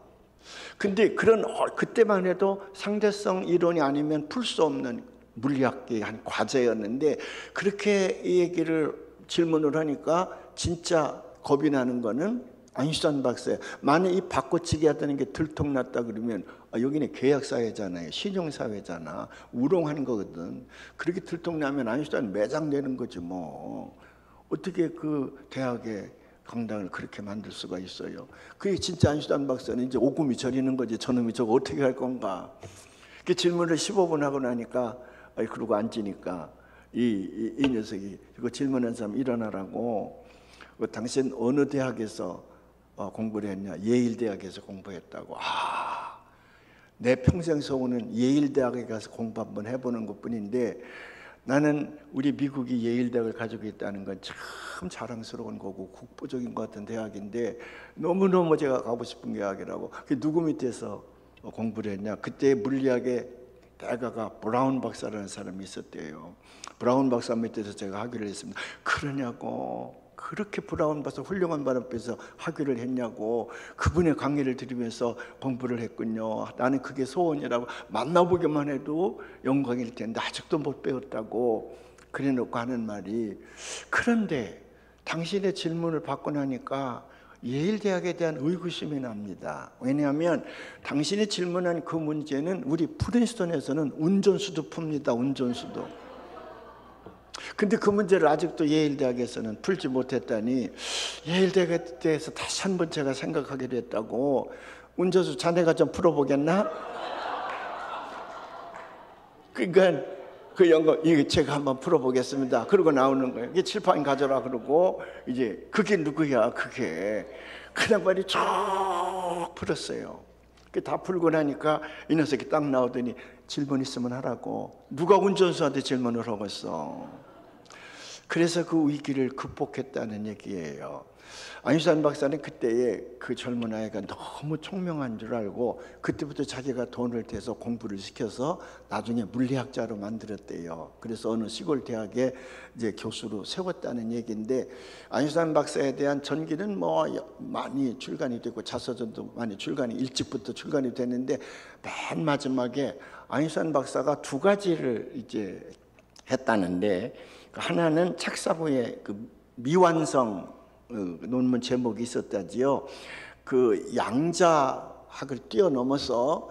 근데 그때만 해도 상대성 이론이 아니면 풀 수 없는 물리학계의 한 과제였는데 그렇게 이 얘기를 질문을 하니까 진짜 겁이 나는 거는 아인슈타인 박사예요. 만약 이 바꿔치기 하다는 게 들통났다 그러면 여기는 계약사회잖아요. 신용사회잖아. 우롱하는 거거든. 그렇게 들통나면 아인슈타인 매장되는 거지 뭐. 어떻게 그 대학에 강당을 그렇게 만들 수가 있어요. 그게 진짜 아인슈타인 박사는 이제 오금이 저리는 거지. 저놈이 저거 어떻게 할 건가. 그 질문을 15분 하고 나니까 그러고 앉으니까 이 녀석이 그 질문한 사람 일어나라고. 당신 어느 대학에서 공부를 했냐? 예일 대학에서 공부했다고. 내 평생 소원은 예일 대학에 가서 공부 한번 해보는 것뿐인데 나는 우리 미국이 예일 대학을 가지고 있다는 건 참 자랑스러운 거고 국보적인 것 같은 대학인데 너무너무 제가 가고 싶은 대학이라고. 누구 밑에서 공부를 했냐? 그때 물리학의 대가가 브라운 박사라는 사람이 있었대요. 브라운 박사 밑에서 제가 학위를 했습니다. 그러냐고. 그렇게 브라운 박사 훌륭한 분 앞에서 학위를 했냐고. 그분의 강의를 들으면서 공부를 했군요. 나는 그게 소원이라고. 만나보기만 해도 영광일 텐데 아직도 못 배웠다고 그래놓고 하는 말이, 그런데 당신의 질문을 받고 나니까 예일대학에 대한 의구심이 납니다. 왜냐하면 당신이 질문한 그 문제는 우리 프린스턴에서는 운전수도 풉니다. 운전수도. 근데 그 문제를 아직도 예일대학에서는 풀지 못했다니 예일대학에 대해서 다시 한번 제가 생각하게 됐다고. 운전수 자네가 좀 풀어보겠나? 그러니까 그 연구 이거 제가 한번 풀어보겠습니다. 그러고 나오는 거예요. 이게 칠판 가져라 그러고 이제 그게 누구야? 그게 그 양반이 쭉 풀었어요. 다 풀고 나니까 이 녀석이 딱 나오더니 질문 있으면 하라고. 누가 운전수한테 질문을 하겠어? 그래서 그 위기를 극복했다는 얘기예요. 아인슈타인 박사는 그때에 그 젊은 아이가 너무 총명한 줄 알고 그때부터 자기가 돈을 대서 공부를 시켜서 나중에 물리학자로 만들었대요. 그래서 어느 시골 대학에 이제 교수로 세웠다는 얘기인데, 아인슈타인 박사에 대한 전기는 뭐 많이 출간이 되고 자서전도 많이 출간이 일찍부터 출간이 됐는데, 맨 마지막에 아인슈타인 박사가 두 가지를 이제 했다는데, 하나는 책사부에 그 미완성 논문 제목이 있었다지요. 그 양자학을 뛰어넘어서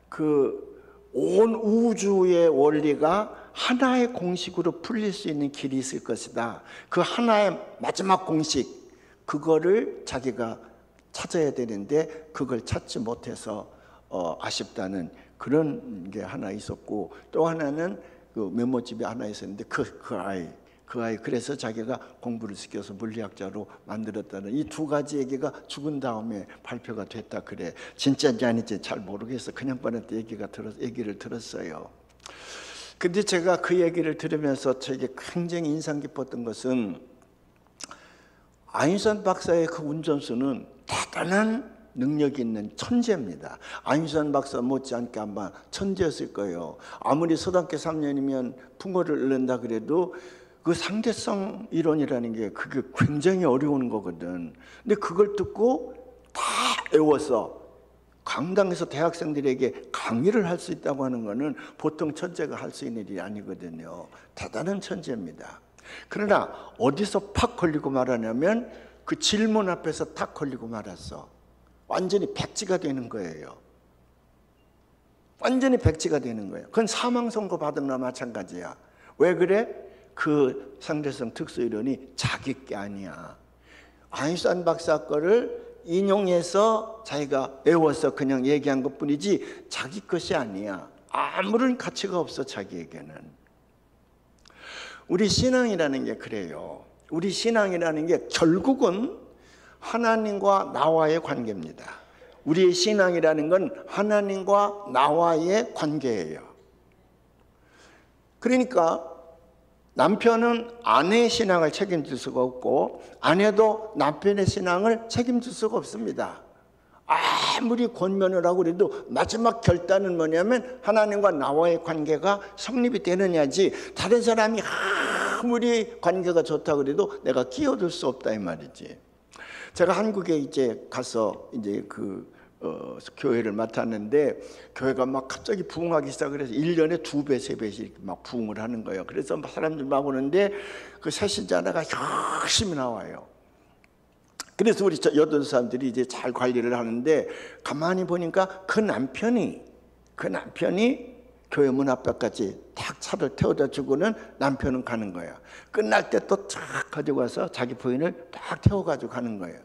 그 온 우주의 원리가 하나의 공식으로 풀릴 수 있는 길이 있을 것이다. 그 하나의 마지막 공식, 그거를 자기가 찾아야 되는데 그걸 찾지 못해서 아쉽다는 그런 게 하나 있었고, 또 하나는 그 메모집이 하나 있었는데 그 아이 그래서 자기가 공부를 시켜서 물리학자로 만들었다는 이 두 가지 얘기가 죽은 다음에 발표가 됐다 그래. 진짜인지 아닌지 잘 모르겠어. 그냥 뻔한테 얘기를 들었어요. 근데 제가 그 얘기를 들으면서 저에게 굉장히 인상 깊었던 것은 아인슈타인 박사의 그 운전수는 대단한 능력이 있는 천재입니다. 아인슈타인 박사 못지않게 아마 천재였을 거예요. 아무리 서당계 3년이면 풍어를 잃는다 그래도 그 상대성 이론이라는 게 그게 굉장히 어려운 거거든. 근데 그걸 듣고 다 외워서 강당에서 대학생들에게 강의를 할 수 있다고 하는 거는 보통 천재가 할 수 있는 일이 아니거든요. 대단한 천재입니다. 그러나 어디서 팍 걸리고 말하냐면 그 질문 앞에서 탁 걸리고 말았어. 완전히 백지가 되는 거예요. 완전히 백지가 되는 거예요. 그건 사망 선고 받은 거나 마찬가지야. 왜 그래? 그 상대성 특수 이론이 자기 게 아니야. 아인슈타인 박사 거를 인용해서 자기가 외워서 그냥 얘기한 것뿐이지 자기 것이 아니야. 아무런 가치가 없어 자기에게는. 우리 신앙이라는 게 그래요. 우리 신앙이라는 게 결국은 하나님과 나와의 관계입니다. 우리의 신앙이라는 건 하나님과 나와의 관계예요. 그러니까 남편은 아내의 신앙을 책임질 수가 없고 아내도 남편의 신앙을 책임질 수가 없습니다. 아무리 권면을 하고 그래도 마지막 결단은 뭐냐면 하나님과 나와의 관계가 성립이 되느냐지, 다른 사람이 아무리 관계가 좋다고 그래도 내가 끼어들 수 없다 이 말이지. 제가 한국에 이제 가서 이제 교회를 맡았는데 교회가 막 갑자기 부흥하기 시작을 해서 1년에 2배, 3배씩 막 부흥을 하는 거예요. 그래서 사람들 막 오는데 그 새신자 하나가 열심히 나와요. 그래서 우리 여덟 사람들이 이제 잘 관리를 하는데 가만히 보니까 그 남편이 교회 문 앞에까지 탁 차를 태워다 주고는 남편은 가는 거예요. 끝날 때 또 쫙 가지고 와서 자기 부인을 딱 태워가지고 가는 거예요.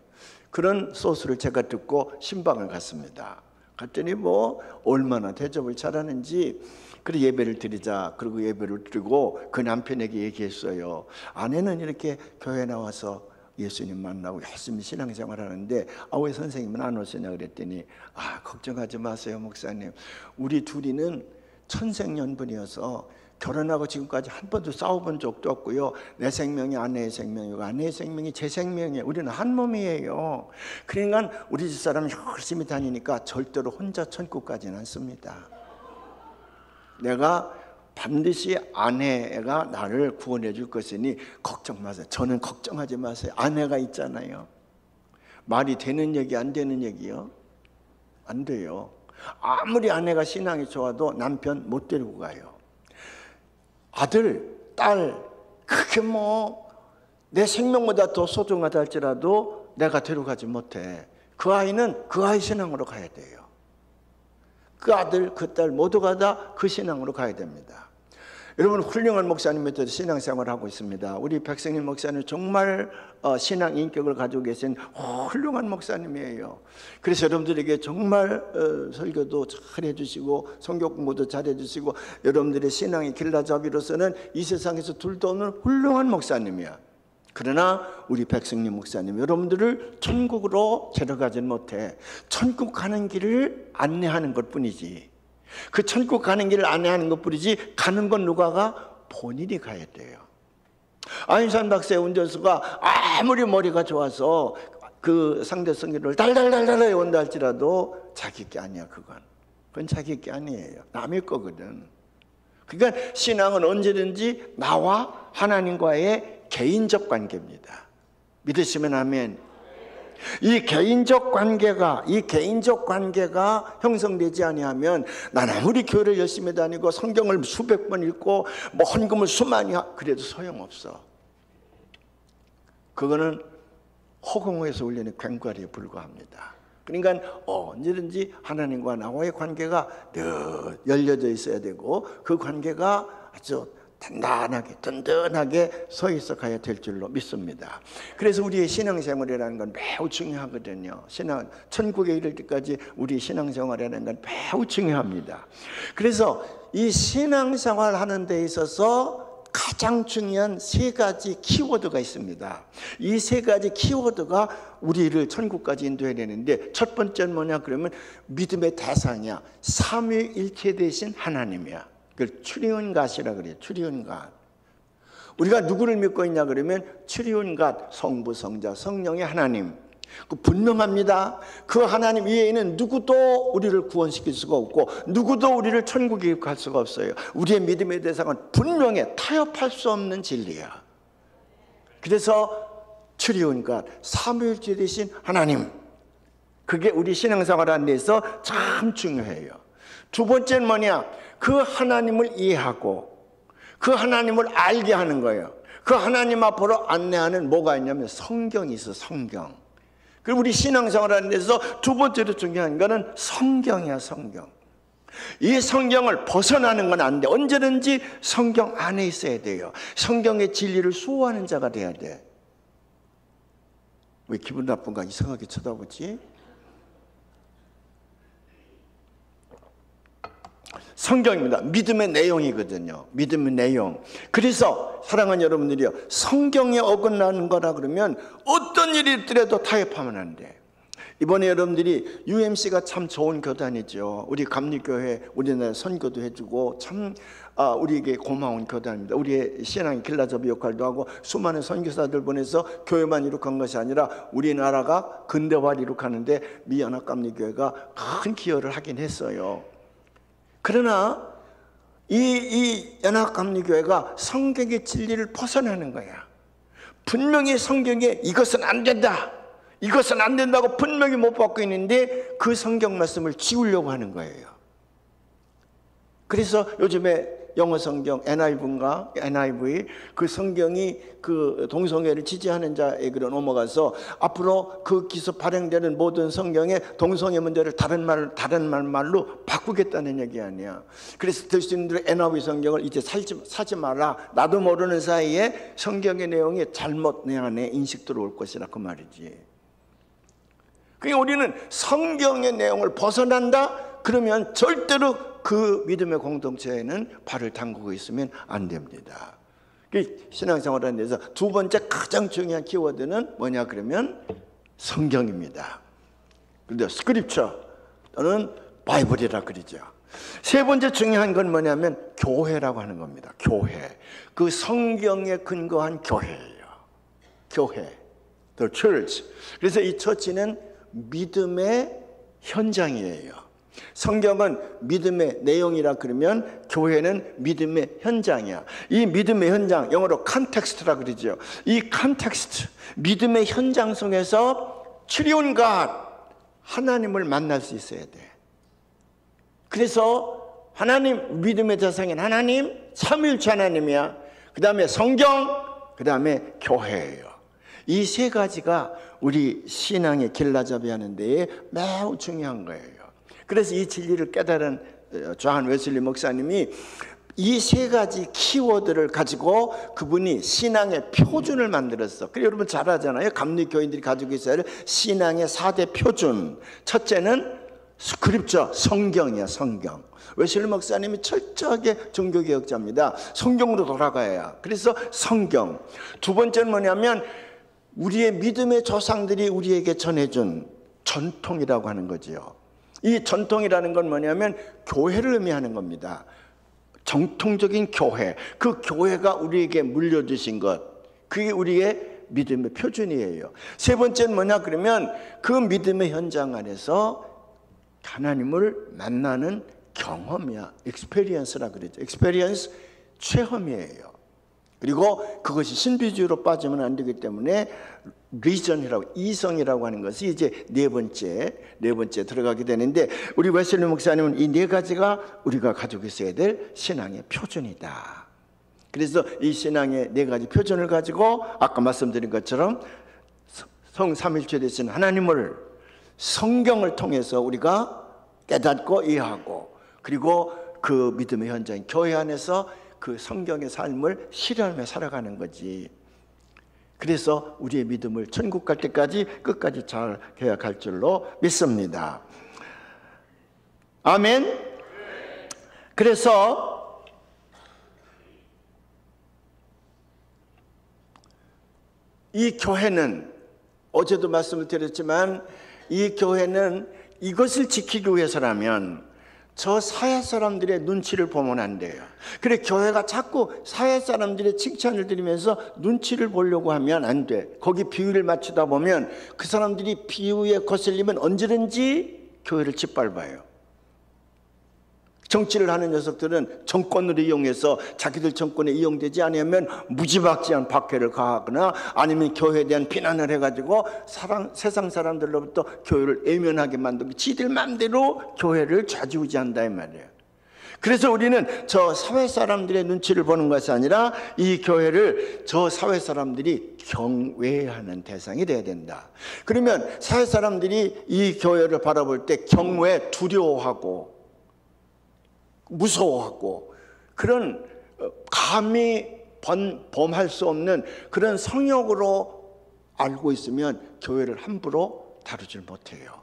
그런 소스를 제가 듣고 신방을 갔습니다. 갔더니 뭐 얼마나 대접을 잘하는지. 그래 예배를 드리자. 그리고 예배를 드리고 그 남편에게 얘기했어요. 아내는 이렇게 교회 나와서 예수님 만나고 열심히 신앙생활 하는데 왜 선생님은 안 오시냐 그랬더니 걱정하지 마세요 목사님. 우리 둘이는 천생연분이어서 결혼하고 지금까지 한 번도 싸워본 적도 없고요. 내 생명이 아내의 생명이고 아내의 생명이 제 생명이에요. 우리는 한 몸이에요. 그러니까 우리 집사람이 열심히 다니니까 절대로 혼자 천국 가지는 않습니다. 내가 반드시 아내가 나를 구원해 줄 것이니 걱정 마세요. 저는 걱정하지 마세요. 아내가 있잖아요. 말이 되는 얘기 안 되는 얘기요? 안 돼요. 아무리 아내가 신앙이 좋아도 남편 못 데리고 가요. 아들, 딸, 그게 뭐 내 생명보다 더 소중하다 할지라도 내가 데려가지 못해. 그 아이는 그 아이 신앙으로 가야 돼요. 그 아들, 그 딸 모두가 다 그 신앙으로 가야 됩니다. 여러분, 훌륭한 목사님 밑에서 신앙생활을 하고 있습니다. 우리 백승림 목사님 정말 신앙 인격을 가지고 계신 훌륭한 목사님이에요. 그래서 여러분들에게 정말 설교도 잘 해주시고 성경 공부도 잘 해주시고 여러분들의 신앙의 길라잡이로서는 이 세상에서 둘도 없는 훌륭한 목사님이야. 그러나 우리 백승림 목사님, 여러분들을 천국으로 데려가지는 못해. 천국 가는 길을 안내하는 것뿐이지. 그 천국 가는 길을 안내하는 것뿐이지 가는 건 누가 가? 본인이 가야 돼요. 아인슈타인 박사의 운전수가 아무리 머리가 좋아서 그 상대 성기를 달달달달 외운다 할지라도 자기 게 아니야. 그건 자기 게 아니에요. 남의 거거든. 그러니까 신앙은 언제든지 나와 하나님과의 개인적 관계입니다. 믿으시면 아멘. 이 개인적 관계가 형성되지 아니하면 난 아무리 교회를 열심히 다니고 성경을 수백 번 읽고 뭐 헌금을 수많이 그래도 소용없어. 그거는 허공에서 울리는 괭과리에 불과합니다. 그러니까 언제든지 하나님과 나와의 관계가 늘 열려져 있어야 되고 그 관계가 아주 단단하게 든든하게 서 있어 가야 될 줄로 믿습니다. 그래서 우리의 신앙생활이라는 건 매우 중요하거든요. 천국에 이를 때까지 우리 신앙생활이라는 건 매우 중요합니다. 그래서 이 신앙생활 하는 데 있어서 가장 중요한 세 가지 키워드가 있습니다. 이 세 가지 키워드가 우리를 천국까지 인도해야 되는데, 첫 번째는 뭐냐 그러면 믿음의 대상이야. 삼위일체 되신 하나님이야. 그걸 추리온갓이라 그래요. 추리온갓. 우리가 누구를 믿고 있냐 그러면 추리온갓, 성부, 성자, 성령의 하나님. 그 분명합니다. 그 하나님 이외에는 누구도 우리를 구원시킬 수가 없고 누구도 우리를 천국에 입할 수가 없어요. 우리의 믿음의 대상은 분명해. 타협할 수 없는 진리야. 그래서 추리온갓, 삼위일체 되신 하나님, 그게 우리 신앙생활하는 데서 참 중요해요. 두 번째는 뭐냐? 그 하나님을 이해하고 그 하나님을 알게 하는 거예요. 그 하나님 앞으로 안내하는 뭐가 있냐면 성경이 있어. 성경. 그리고 우리 신앙생활하는 데서 두 번째로 중요한 거는 성경이야. 성경. 이 성경을 벗어나는 건 안 돼. 언제든지 성경 안에 있어야 돼요. 성경의 진리를 수호하는 자가 돼야 돼. 왜 기분 나쁜가? 이상하게 쳐다보지? 성경입니다. 믿음의 내용이거든요. 믿음의 내용. 그래서 사랑하는 여러분들이요, 성경에 어긋나는 거라 그러면 어떤 일이 있더라도 타협하면 안 돼. 이번에 여러분들이 UMC가 참 좋은 교단이죠. 우리 감리교회 우리나라 선교도 해주고 참 우리에게 고마운 교단입니다. 우리의 신앙의 길라잡이 역할도 하고 수많은 선교사들 보내서 교회만 이룩한 것이 아니라 우리나라가 근대화를 이룩하는데 미연합감리교회가 큰 기여를 하긴 했어요. 그러나 이 연합감리교회가 성경의 진리를 벗어나는 거야. 분명히 성경에 이것은 안 된다, 이것은 안 된다고 분명히 못 받고 있는데 그 성경 말씀을 지우려고 하는 거예요. 그래서 요즘에 영어 성경 NIV 그 성경이 그 동성애를 지지하는 자에게로 넘어가서 앞으로 그 기서 발행되는 모든 성경에 동성애 문제를 다른 말로 바꾸겠다는 얘기 아니야. 그래서 될 수 있는 대로 NIV 성경을 이제 사지 마라. 나도 모르는 사이에 성경의 내용이 잘못 내 안에 인식 들어올 것이라 그 말이지. 그러니까 우리는 성경의 내용을 벗어난다 그러면 절대로 그 믿음의 공동체에는 발을 담그고 있으면 안 됩니다. 신앙생활하는 데서 두 번째 가장 중요한 키워드는 뭐냐 그러면 성경입니다. 그런데 스크립처 또는 바이블이라 그러죠. 세 번째 중요한 건 뭐냐면 교회라고 하는 겁니다. 교회. 그 성경에 근거한 교회예요. 교회. The church. 그래서 이 처치는 믿음의 현장이에요. 성경은 믿음의 내용이라 그러면 교회는 믿음의 현장이야. 이 믿음의 현장, 영어로 컨텍스트라 그러죠. 이 컨텍스트, 믿음의 현장 속에서 추리온갓, 하나님을 만날 수 있어야 돼. 그래서 하나님, 믿음의 대상인 하나님, 삼위일체 하나님이야. 그 다음에 성경, 그 다음에 교회예요. 이 세 가지가 우리 신앙의 길라잡이 하는 데에 매우 중요한 거예요. 그래서 이 진리를 깨달은 존 웨슬리 목사님이 이 세 가지 키워드를 가지고 그분이 신앙의 표준을 만들었어. 그래 여러분 잘 아잖아요. 감리교인들이 가지고 있어야 할 신앙의 4대 표준. 첫째는 스크립처, 성경이야, 성경. 웨슬리 목사님이 철저하게 종교개혁자입니다. 성경으로 돌아가야. 그래서 성경. 두 번째는 뭐냐면 우리의 믿음의 조상들이 우리에게 전해준 전통이라고 하는 거지요. 이 전통이라는 건 뭐냐면 교회를 의미하는 겁니다. 정통적인 교회, 그 교회가 우리에게 물려주신 것, 그게 우리의 믿음의 표준이에요. 세 번째는 뭐냐 그러면 그 믿음의 현장 안에서 하나님을 만나는 경험이야. experience라 그랬죠. experience, 체험이에요. 그리고 그것이 신비주의로 빠지면 안 되기 때문에 리전이라고, 이성이라고 하는 것이 이제 네 번째 들어가게 되는데, 우리 웨슬리 목사님은 이 네 가지가 우리가 가지고 있어야 될 신앙의 표준이다. 그래서 이 신앙의 네 가지 표준을 가지고 아까 말씀드린 것처럼 성삼일체 되신 하나님을 성경을 통해서 우리가 깨닫고 이해하고, 그리고 그 믿음의 현장 교회 안에서 그 성경의 삶을 실현하며 살아가는 거지. 그래서 우리의 믿음을 천국 갈 때까지 끝까지 잘 해야 갈 줄로 믿습니다. 아멘. 그래서 이 교회는 어제도 말씀을 드렸지만 이 교회는 이것을 지키기 위해서라면 저 사회 사람들의 눈치를 보면 안 돼요. 그래 교회가 자꾸 사회 사람들의 칭찬을 들으면서 눈치를 보려고 하면 안 돼. 거기 비유를 맞추다 보면 그 사람들이 비유에 거슬리면 언제든지 교회를 짓밟아요. 정치를 하는 녀석들은 정권을 이용해서 자기들 정권에 이용되지 않으면 무지막지한 박해를 가하거나 아니면 교회에 대한 비난을 해가지고 세상 사람들로부터 교회를 외면하게 만들고 지들 마음대로 교회를 좌지우지한다 이 말이에요. 그래서 우리는 저 사회 사람들의 눈치를 보는 것이 아니라 이 교회를 저 사회 사람들이 경외하는 대상이 돼야 된다. 그러면 사회 사람들이 이 교회를 바라볼 때 경외, 두려워하고 무서워하고 그런 감히 범할 수 없는 그런 성역으로 알고 있으면 교회를 함부로 다루질 못해요.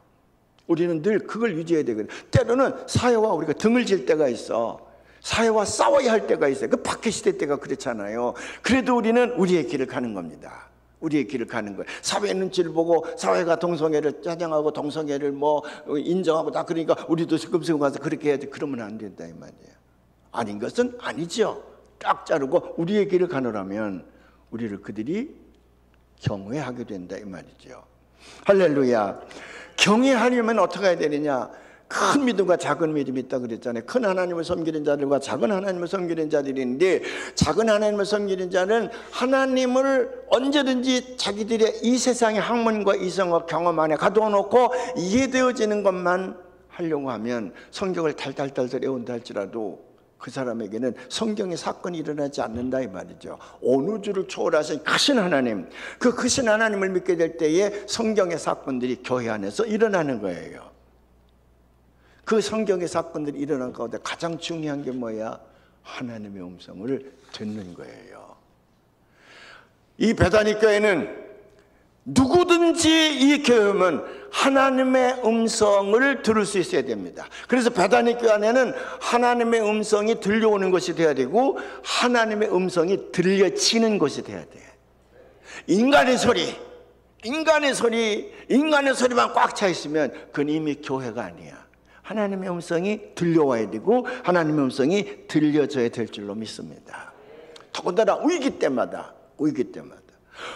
우리는 늘 그걸 유지해야 되거든요. 때로는 사회와 우리가 등을 질 때가 있어. 사회와 싸워야 할 때가 있어요. 그 박해시대 때가 그렇잖아요. 그래도 우리는 우리의 길을 가는 겁니다. 우리의 길을 가는 거예요. 사회 눈치를 보고 사회가 동성애를 짜장하고 동성애를 뭐 인정하고 다 그러니까 우리도 슬금슬금 가서 그렇게 해야지. 그러면 안 된다 이 말이에요. 아닌 것은 아니죠. 딱 자르고 우리의 길을 가노라면 우리를 그들이 경외하게 된다 이 말이죠. 할렐루야. 경외하려면 어떻게 해야 되느냐? 큰 믿음과 작은 믿음이 있다 그랬잖아요. 큰 하나님을 섬기는 자들과 작은 하나님을 섬기는 자들이 있는데, 작은 하나님을 섬기는 자는 하나님을 언제든지 자기들의 이 세상의 학문과 이성과 경험 안에 가두어 놓고 이해되어지는 것만 하려고 하면 성경을 달달달달 외운다 할지라도 그 사람에게는 성경의 사건이 일어나지 않는다 이 말이죠. 온 우주를 초월하신 크신 하나님, 그 크신 하나님을 믿게 될 때에 성경의 사건들이 교회 안에서 일어나는 거예요. 그 성경의 사건들이 일어난 가운데 가장 중요한 게 뭐야? 하나님의 음성을 듣는 거예요. 이 베다니 교회는 누구든지 이 교회면 하나님의 음성을 들을 수 있어야 됩니다. 그래서 베다니 교회 안에는 하나님의 음성이 들려오는 것이 돼야 되고 하나님의 음성이 들려지는 것이 돼야 돼. 인간의 소리만 꽉 차 있으면 그건 이미 교회가 아니야. 하나님의 음성이 들려와야 되고 하나님의 음성이 들려져야 될 줄로 믿습니다. 더군다나 위기 때마다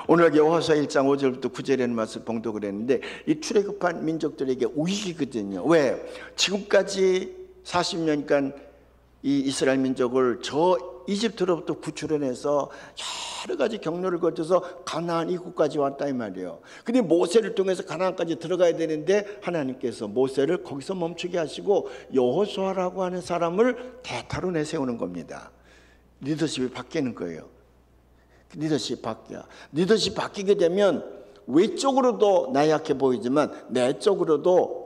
오늘 여호수아 1장 5절부터 9절에는 말씀 봉독을 했는데 이 출애굽한 민족들에게 위기거든요. 왜? 지금까지 40년간 이 이스라엘 민족을 저 이집트로부터 구출해내서 여러 가지 경로를 거쳐서 가나안 이곳까지 왔다 이 말이에요. 근데 모세를 통해서 가나안까지 들어가야 되는데 하나님께서 모세를 거기서 멈추게 하시고 여호수아라고 하는 사람을 대타로 내세우는 겁니다. 리더십이 바뀌는 거예요. 리더십이 바뀌게 되면 외적으로도 나약해 보이지만 내적으로도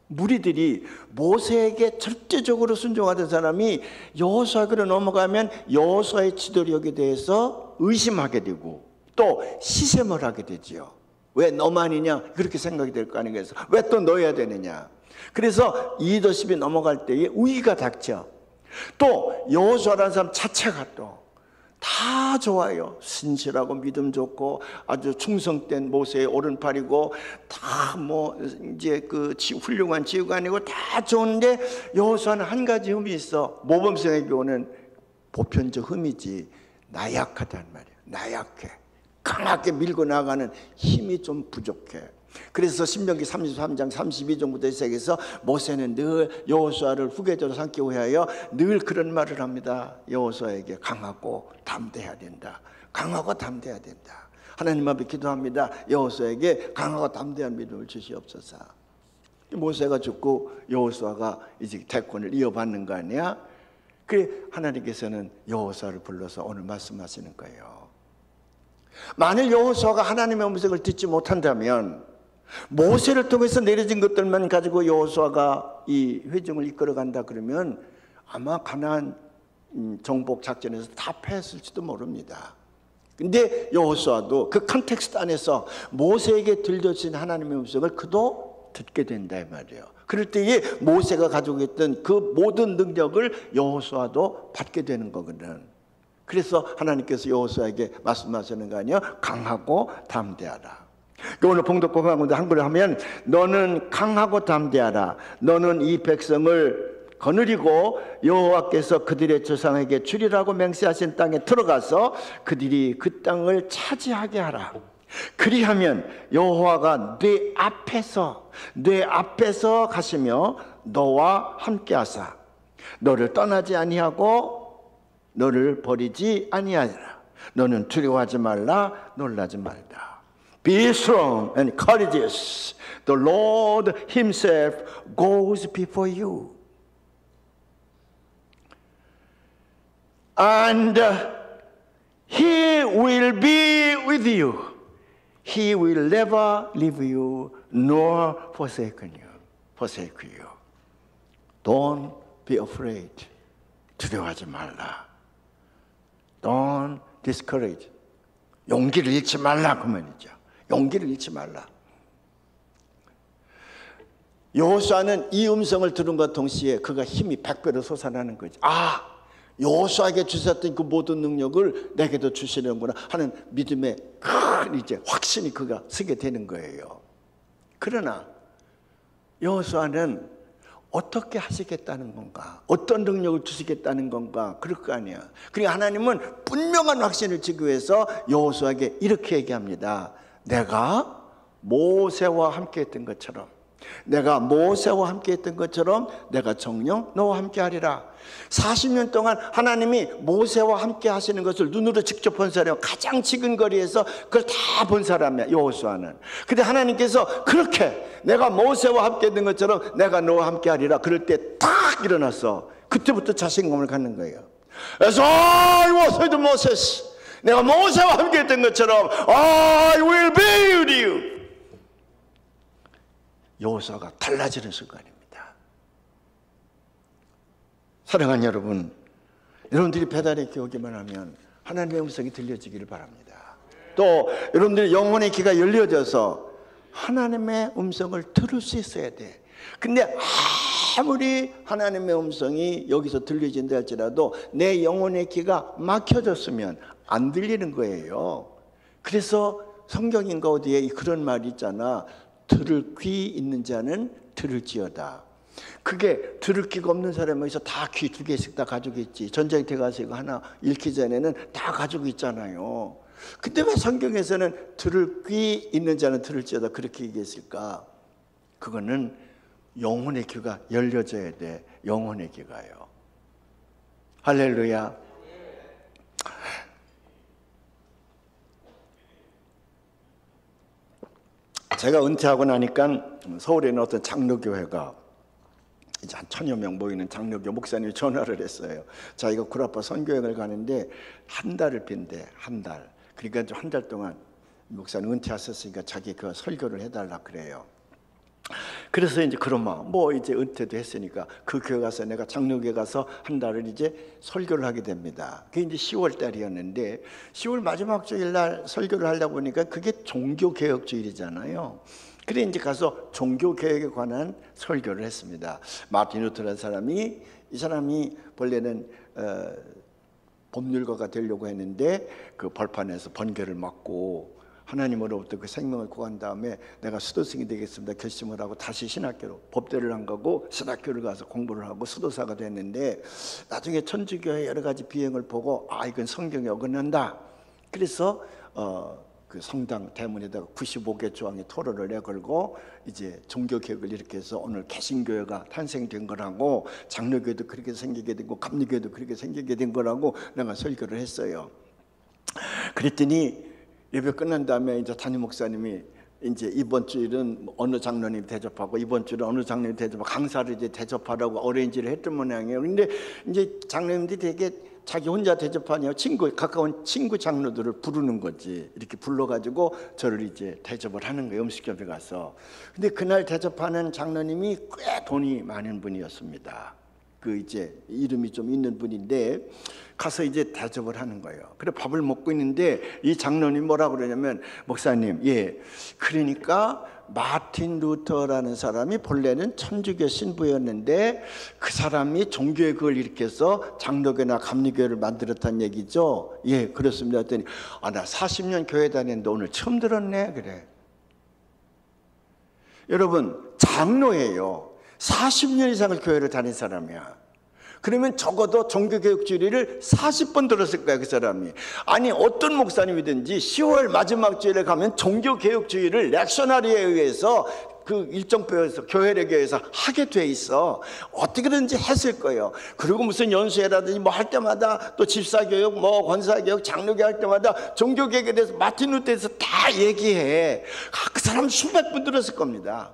무리들이 모세에게 절대적으로 순종하던 사람이 여호수아기로 넘어가면 여호수아의 지도력에 대해서 의심하게 되고 또 시샘을 하게 되지요. 왜 너만이냐 그렇게 생각이 될 거 아니겠어. 왜 또 넣어야 되느냐. 그래서 리더십이 넘어갈 때에 우위가 닥쳐. 또 여호수아라는 사람 자체가 또 다 좋아요. 신실하고 믿음 좋고 아주 충성된 모세의 오른팔이고 다 뭐 이제 그 훌륭한 지휘관이고 다 좋은데 여호수아는 한 가지 흠이 있어. 모범생에게 오는 보편적 흠이지. 나약하단 말이야. 나약해. 강하게 밀고 나가는 힘이 좀 부족해. 그래서 신명기 33장 32절부터 시작해서 모세는 늘 여호수아를 후계자로 삼기 위하여 늘 그런 말을 합니다. 여호수아에게 강하고 담대해야 된다. 강하고 담대해야 된다. 하나님 앞에 기도합니다. 여호수아에게 강하고 담대한 믿음을 주시옵소서. 모세가 죽고 여호수아가 이제 대권을 이어받는 거 아니야? 그래 하나님께서는 여호수아를 불러서 오늘 말씀하시는 거예요. 만일 여호수아가 하나님의 음성을 듣지 못한다면 모세를 통해서 내려진 것들만 가지고 여호수아가 이 회중을 이끌어간다 그러면 아마 가나안 정복 작전에서 다 패했을지도 모릅니다. 근데 여호수아도 그 컨텍스트 안에서 모세에게 들려진 하나님의 음성을 그도 듣게 된다 이 말이에요. 그럴 때에 모세가 가지고 있던 그 모든 능력을 여호수아도 받게 되는 거거든. 그래서 하나님께서 여호수아에게 말씀하시는 거 아니에요? 강하고 담대하라. 오늘 봉독 공강군도 한글로 하면 너는 강하고 담대하라. 너는 이 백성을 거느리고 여호와께서 그들의 조상에게 주리라고 맹세하신 땅에 들어가서 그들이 그 땅을 차지하게 하라. 그리하면 여호와가 네 앞에서 가시며 너와 함께하사 너를 떠나지 아니하고 너를 버리지 아니하리라. 너는 두려워하지 말라 놀라지 말라. Be strong and courageous. The Lord Himself goes before you. And He will be with you. He will never leave you nor forsake you. Don't be afraid. 두려워하지 말라. Don't discourage. 용기를 잃지 말라 그 말이죠. 용기를 잃지 말라. 여호수아는 이 음성을 들은 것 동시에 그가 힘이 100배로 솟아나는 거죠. 아, 여호수아에게 주셨던 그 모든 능력을 내게도 주시는구나 하는 믿음의 큰 이제 확신이 그가 쓰게 되는 거예요. 그러나 여호수아는 어떻게 하시겠다는 건가? 어떤 능력을 주시겠다는 건가? 그럴 거 아니야. 그러니까 하나님은 분명한 확신을 주기 위해서 여호수아에게 이렇게 얘기합니다. 내가 모세와 함께 했던 것처럼 내가 정녕 너와 함께 하리라. 40년 동안 하나님이 모세와 함께 하시는 것을 눈으로 직접 본 사람, 가장 지근 거리에서 그걸 다 본 사람이야 여호수아는. 근데 하나님께서 그렇게 내가 모세와 함께 했던 것처럼 내가 너와 함께 하리라 그럴 때 딱 일어났어. 그때부터 자신감을 갖는 거예요. As I was with Moses, 내가 모세와 함께 했던 것처럼 I will be with you. 여호수아가 달라지는 순간입니다. 사랑하는 여러분, 여러분들이 배달의 귀 오기만 하면 하나님의 음성이 들려지기를 바랍니다. 또 여러분들이 영혼의 귀가 열려져서 하나님의 음성을 들을 수 있어야 돼. 근데 아무리 하나님의 음성이 여기서 들려진다 할지라도 내 영혼의 귀가 막혀졌으면 안 들리는 거예요. 그래서 성경인가 어디에 그런 말이 있잖아. 들을 귀 있는 자는 들을지어다. 그게 들을 귀가 없는 사람이 어디서 다 귀 2개씩 다 가지고 있지. 전쟁터에 가서 이거 하나 읽기 전에는 다 가지고 있잖아요. 근데 왜 성경에서는 들을 귀 있는 자는 들을지어다 그렇게 얘기했을까? 그거는 영혼의 귀가 열려져야 돼. 영혼의 귀가요. 할렐루야. 제가 은퇴하고 나니까 서울에 있는 어떤 장로교회가 이제 한 1000여 명 모이는 장로교 목사님이 전화를 했어요. 자기가 구라파 선교여행을 가는데 한 달을 빈대. 한 달. 그러니까 한 달 동안 목사님 은퇴하셨으니까 자기 그 설교를 해달라 그래요. 그래서 이제 그런 마음, 뭐 이제 은퇴도 했으니까 그 교회 가서 내가 장로교회 가서 한 달을 이제 설교를 하게 됩니다. 그게 이제 10월 달이었는데 10월 마지막 주일 날 설교를 하려고 보니까 그게 종교개혁 주일이잖아요. 그래 이제 가서 종교개혁에 관한 설교를 했습니다. 마틴 루터라는 사람이, 이 사람이 본래는 법률가가 되려고 했는데 그 벌판에서 번개를 맞고 하나님으로부터 그 생명을 구한 다음에 내가 수도승이 되겠습니다 결심을 하고 다시 신학교로 법대를 안 가고 신학교를 가서 공부를 하고 수도사가 됐는데, 나중에 천주교의 여러 가지 비행을 보고 아 이건 성경에 어긋난다. 그래서 그 성당 대문에다가 95개 조항의 토론을 내걸고 이제 종교개혁을 이렇게 해서 오늘 개신교회가 탄생된 거라고, 장로교회도 그렇게 생기게 되고 감리교회도 그렇게 생기게 된 거라고 내가 설교를 했어요. 그랬더니 예배 끝난 다음에 이제 담임 목사님이 이제 이번 주일은 어느 장로님 대접하고 이번 주일은 어느 장로님 대접하고 강사를 이제 대접하라고 어레인지를 했던 모양이에요. 근데 이제 장로님들이 되게 자기 혼자 대접하냐 가까운 친구 장로들을 부르는 거지. 이렇게 불러가지고 저를 이제 대접을 하는 거예요, 음식점에 가서. 근데 그날 대접하는 장로님이 꽤 돈이 많은 분이었습니다. 그 이제 이름이 좀 있는 분인데 가서 이제 대접을 하는 거예요. 그래 밥을 먹고 있는데 이 장로님 뭐라고 그러냐면, 목사님, 예, 그러니까 마틴 루터라는 사람이 본래는 천주교 신부였는데 그 사람이 종교의 그걸 일으켜서 장로교나 감리교회를 만들었다는 얘기죠. 예, 그렇습니다. 했더니 아, 나 40년 교회 다녔는데 오늘 처음 들었네. 그래. 여러분, 장로예요. 40년 이상을 교회를 다닌 사람이야. 그러면 적어도 종교개혁 주일을 40번 들었을 거야, 그 사람이. 아니, 어떤 목사님이든지 10월 마지막 주일에 가면 종교개혁 주일을 렉셔너리에 의해서 그 일정표에서 교회례교에서 하게 돼 있어. 어떻게든지 했을 거예요. 그리고 무슨 연수회라든지 뭐 할 때마다 또 집사교육, 뭐 권사교육, 장로교 할 때마다 종교개혁에 대해서 마틴 루터에서 다 얘기해. 그 사람 수백 분 들었을 겁니다.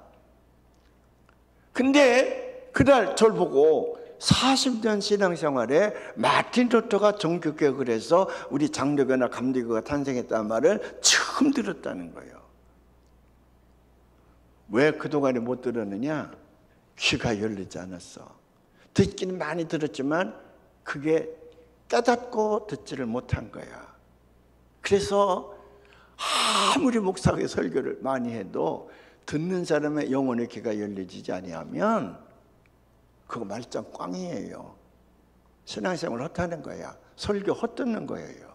근데 그날 저를 보고 40년 신앙생활에 마틴 루터가 종교개혁을 해서 우리 장로교나 감리교가 탄생했다는 말을 처음 들었다는 거예요. 왜 그동안에 못 들었느냐? 귀가 열리지 않았어. 듣기는 많이 들었지만 그게 깨닫고 듣지를 못한 거야. 그래서 아무리 목사의 설교를 많이 해도 듣는 사람의 영혼의 귀가 열리지 아니하면 그거 말짱 꽝이에요. 신앙생활 헛하는 거야. 설교 헛듣는 거예요.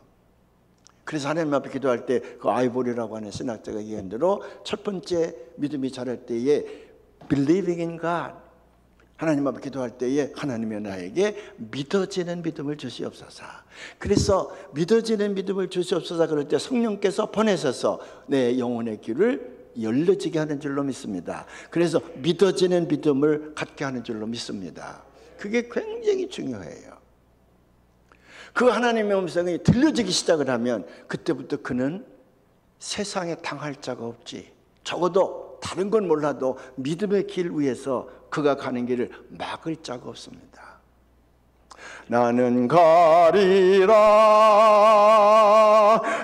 그래서 하나님 앞에 기도할 때 그 아이보리라고 하는 신학자가 얘기한 대로 첫 번째 믿음이 자랄 때에 believing in God, 하나님 앞에 기도할 때에 하나님의 나에게 믿어지는 믿음을 주시옵소서. 그래서 믿어지는 믿음을 주시옵소서 그럴 때 성령께서 보내셔서 내 영혼의 귀를 열려지게 하는 줄로 믿습니다. 그래서 믿어지는 믿음을 갖게 하는 줄로 믿습니다. 그게 굉장히 중요해요. 그 하나님의 음성이 들려지기 시작을 하면 그때부터 그는 세상에 당할 자가 없지. 적어도 다른 건 몰라도 믿음의 길 위에서 그가 가는 길을 막을 자가 없습니다. 나는 가리라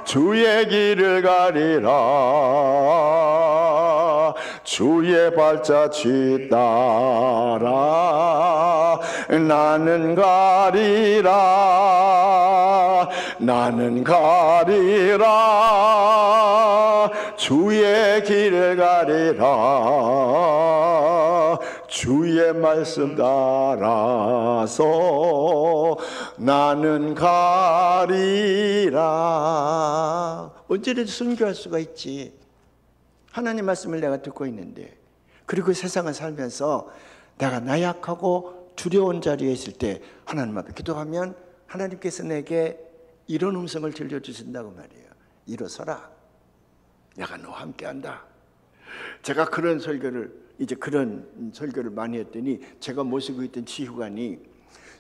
주의 길을 가리라 주의 발자취 따라 나는 가리라 주의 길을 가리라 주의 말씀 따라서 나는 가리라. 언제든지 순교할 수가 있지. 하나님 말씀을 내가 듣고 있는데, 그리고 세상을 살면서 내가 나약하고 두려운 자리에 있을 때 하나님 앞에 기도하면 하나님께서 내게 이런 음성을 들려주신다고 말이에요. 일어서라, 내가 너와 함께한다. 제가 그런 설교를 많이 했더니 제가 모시고 있던 지휘관이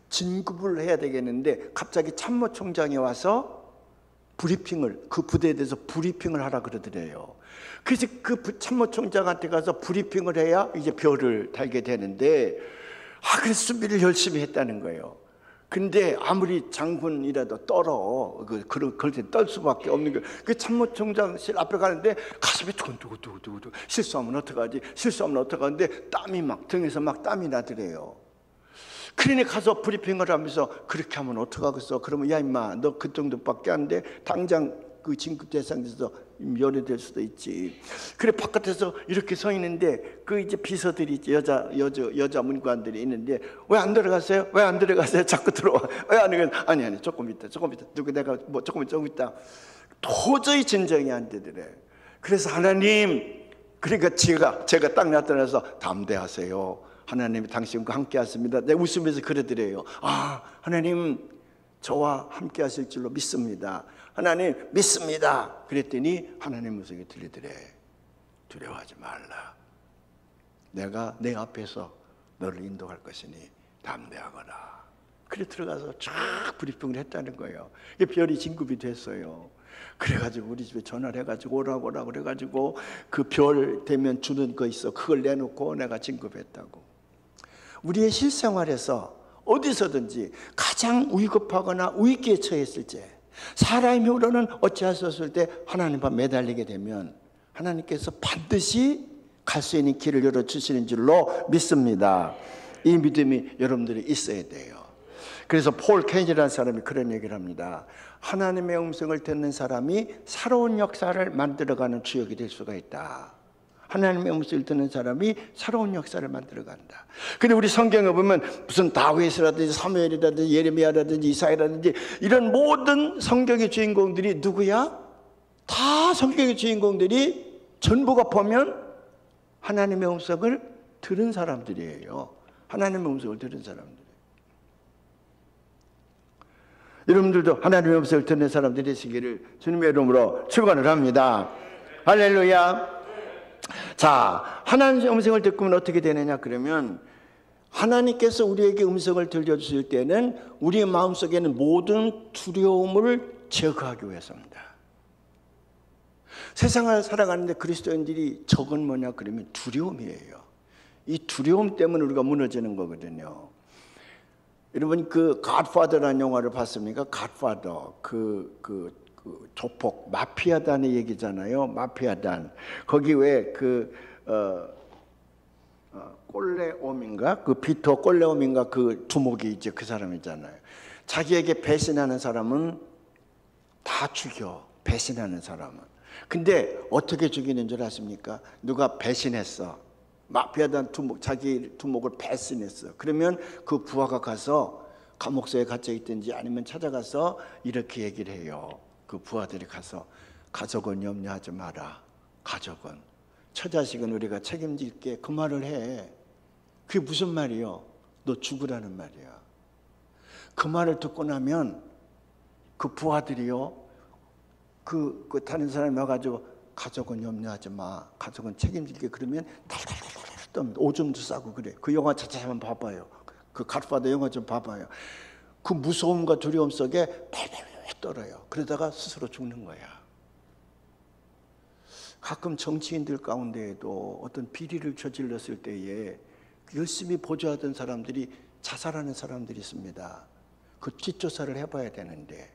진급을 해야 되겠는데 갑자기 참모총장이 와서 브리핑을, 그 부대에 대해서 브리핑을 하라 그러더래요. 그래서 그 참모총장한테 가서 브리핑을 해야 이제 별을 달게 되는데 그래서 준비를 열심히 했다는 거예요. 근데 아무리 장군이라도 떨어. 그럴 때 떨 수밖에 없는 거. 그 참모총장실 앞에 가는데 가슴이 두근두근두근두근. 실수하면 어떡하지? 실수하면 어떡하는데 땀이 막 등에서 막 땀이 나더래요. 그러니 가서 브리핑을 하면서 그렇게 하면 어떡하겠어? 그러면 야 임마 너 그 정도밖에 안 돼? 당장 그 진급 대상에서 면회될 수도 있지. 그래 바깥에서 이렇게 서 있는데 그 이제 비서들이 있지, 여자 문관들이 있는데 왜 안 들어갔어요? 왜 안 들어갔어요? 자꾸 들어와. 왜 안 들어갔어요? 아니 조금 있다. 누구 내가 뭐 조금 있다. 도저히 진정이 안 되더래. 그래서 하나님, 그러니까 제가 딱 나타나서 담대하세요. 하나님이 당신과 함께 하십니다. 내가 웃으면서 그러더래요. 아, 하나님 저와 함께 하실 줄로 믿습니다. 하나님 믿습니다. 그랬더니 하나님 음성이 들리더래. 두려워하지 말라. 내가 내 앞에서 너를 인도할 것이니 담대하거라. 그래 들어가서 쫙 브리핑을 했다는 거예요. 별이 진급이 됐어요. 그래가지고 우리 집에 전화를 해가지고 오라고 그래가지고 그 별 되면 주는 거 있어. 그걸 내놓고 내가 진급했다고. 우리의 실생활에서 어디서든지 가장 위급하거나 위기에 처했을 때, 사람의 힘으로는 어찌할 수 없을 때 하나님 앞에 매달리게 되면 하나님께서 반드시 갈 수 있는 길을 열어주시는 줄로 믿습니다. 이 믿음이 여러분들이 있어야 돼요. 그래서 폴 켄이라는 사람이 그런 얘기를 합니다. 하나님의 음성을 듣는 사람이 새로운 역사를 만들어가는 주역이 될 수가 있다. 하나님의 음성을 듣는 사람이 새로운 역사를 만들어간다. 근데 우리 성경에 보면 무슨 다윗이라든지 사무엘이라든지 예레미야라든지 이사야라든지 이런 모든 성경의 주인공들이 누구야? 다 성경의 주인공들이 전부가 보면 하나님의 음성을 들은 사람들이에요. 하나님의 음성을 들은 사람들. 여러분들도 하나님의 음성을 듣는 사람들이 되시기를 주님의 이름으로 축원을 합니다. 할렐루야. 자, 하나님의 음성을 듣고는 어떻게 되느냐 그러면 하나님께서 우리에게 음성을 들려주실 때는 우리의 마음속에는 모든 두려움을 제거하기 위해서입니다. 세상을 살아가는데 그리스도인들이 적은 뭐냐 그러면 두려움이에요. 이 두려움 때문에 우리가 무너지는 거거든요. 여러분 그 갓파더라는 영화를 봤습니까? 갓파더 그 조폭 마피아단의 얘기잖아요. 마피아단. 거기 왜 꼴레옴인가? 그 비터 꼴레옴인가 그 두목이 이제 그 사람이잖아요. 자기에게 배신하는 사람은 다 죽여. 배신하는 사람은. 근데 어떻게 죽이는 줄 아십니까? 누가 배신했어. 마피아단 두목, 자기 두목을 배신했어. 그러면 그 부하가 가서 감옥소에 갇혀 있든지 아니면 찾아가서 이렇게 얘기를 해요. 그 부하들이 가서 가족은 염려하지 마라. 가족은. 처자식은 우리가 책임질게. 그 말을 해. 그게 무슨 말이요? 너 죽으라는 말이야. 그 말을 듣고 나면 그 부하들이요. 그 다른 사람이 와가지고 가족은 염려하지 마. 가족은 책임질게. 그러면 달달달달 떱니다. 오줌도 싸고 그래. 그 영화 자체 한번 봐봐요. 그 갓파더 영화 좀 봐봐요. 그 무서움과 두려움 속에 달달 떨어요. 그러다가 스스로 죽는 거야. 가끔 정치인들 가운데에도 어떤 비리를 저질렀을 때에 열심히 보조하던 사람들이 자살하는 사람들이 있습니다. 그 뒷조사를 해봐야 되는데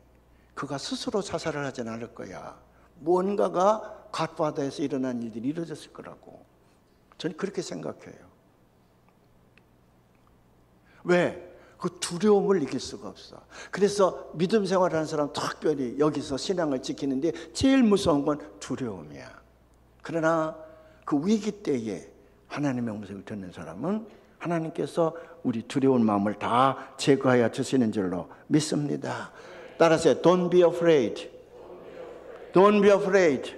그가 스스로 자살을 하진 않을 거야. 무언가가 갓파더에서 일어난 일들이 이루어졌을 거라고. 저는 그렇게 생각해요. 왜? 그 두려움을 이길 수가 없어. 그래서 믿음 생활하는 사람 특별히 여기서 신앙을 지키는데 제일 무서운 건 두려움이야. 그러나 그 위기 때에 하나님의 음성을 듣는 사람은 하나님께서 우리 두려운 마음을 다 제거하여 주시는 줄로 믿습니다. 따라서 Don't be afraid. Don't be afraid.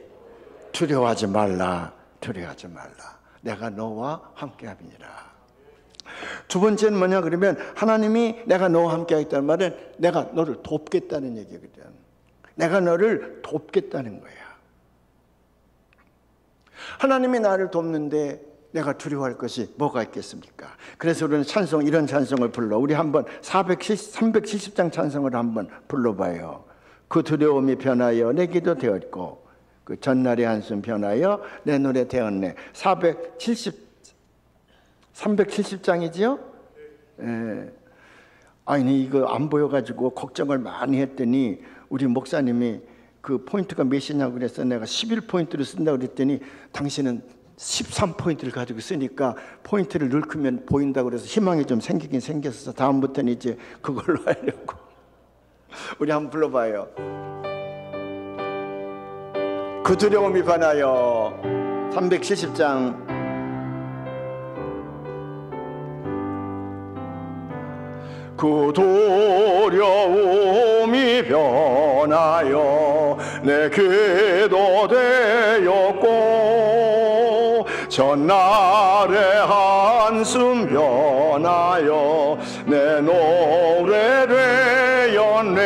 두려워하지 말라. 두려워하지 말라. 내가 너와 함께함이니라. 두 번째는 뭐냐 그러면 하나님이 내가 너와 함께 하겠다는 말은 내가 너를 돕겠다는 얘기거든. 내가 너를 돕겠다는 거야. 하나님이 나를 돕는데 내가 두려워할 것이 뭐가 있겠습니까? 그래서 우리는 찬송, 이런 찬송을 불러. 우리 한번 370장 찬송을 한번 불러봐요. 그 두려움이 변하여 내 기도 되었고 그 전날의 한숨 변하여 내 노래 되었네. 370장이지요? 예. 아니 이거 안 보여가지고 걱정을 많이 했더니 우리 목사님이 그 포인트가 몇이냐고 그래서 내가 11포인트를 쓴다고 그랬더니 당신은 13포인트를 가지고 쓰니까 포인트를 넣으면 보인다고 그래서 희망이 좀 생기긴 생겼어. 다음부터는 이제 그걸로 하려고. 우리 한번 불러봐요. 그 두려움이 관하여 370장. 그 두려움이 변하여 내 기도 되었고 전날의 한숨 변하여 내 노래 되었네.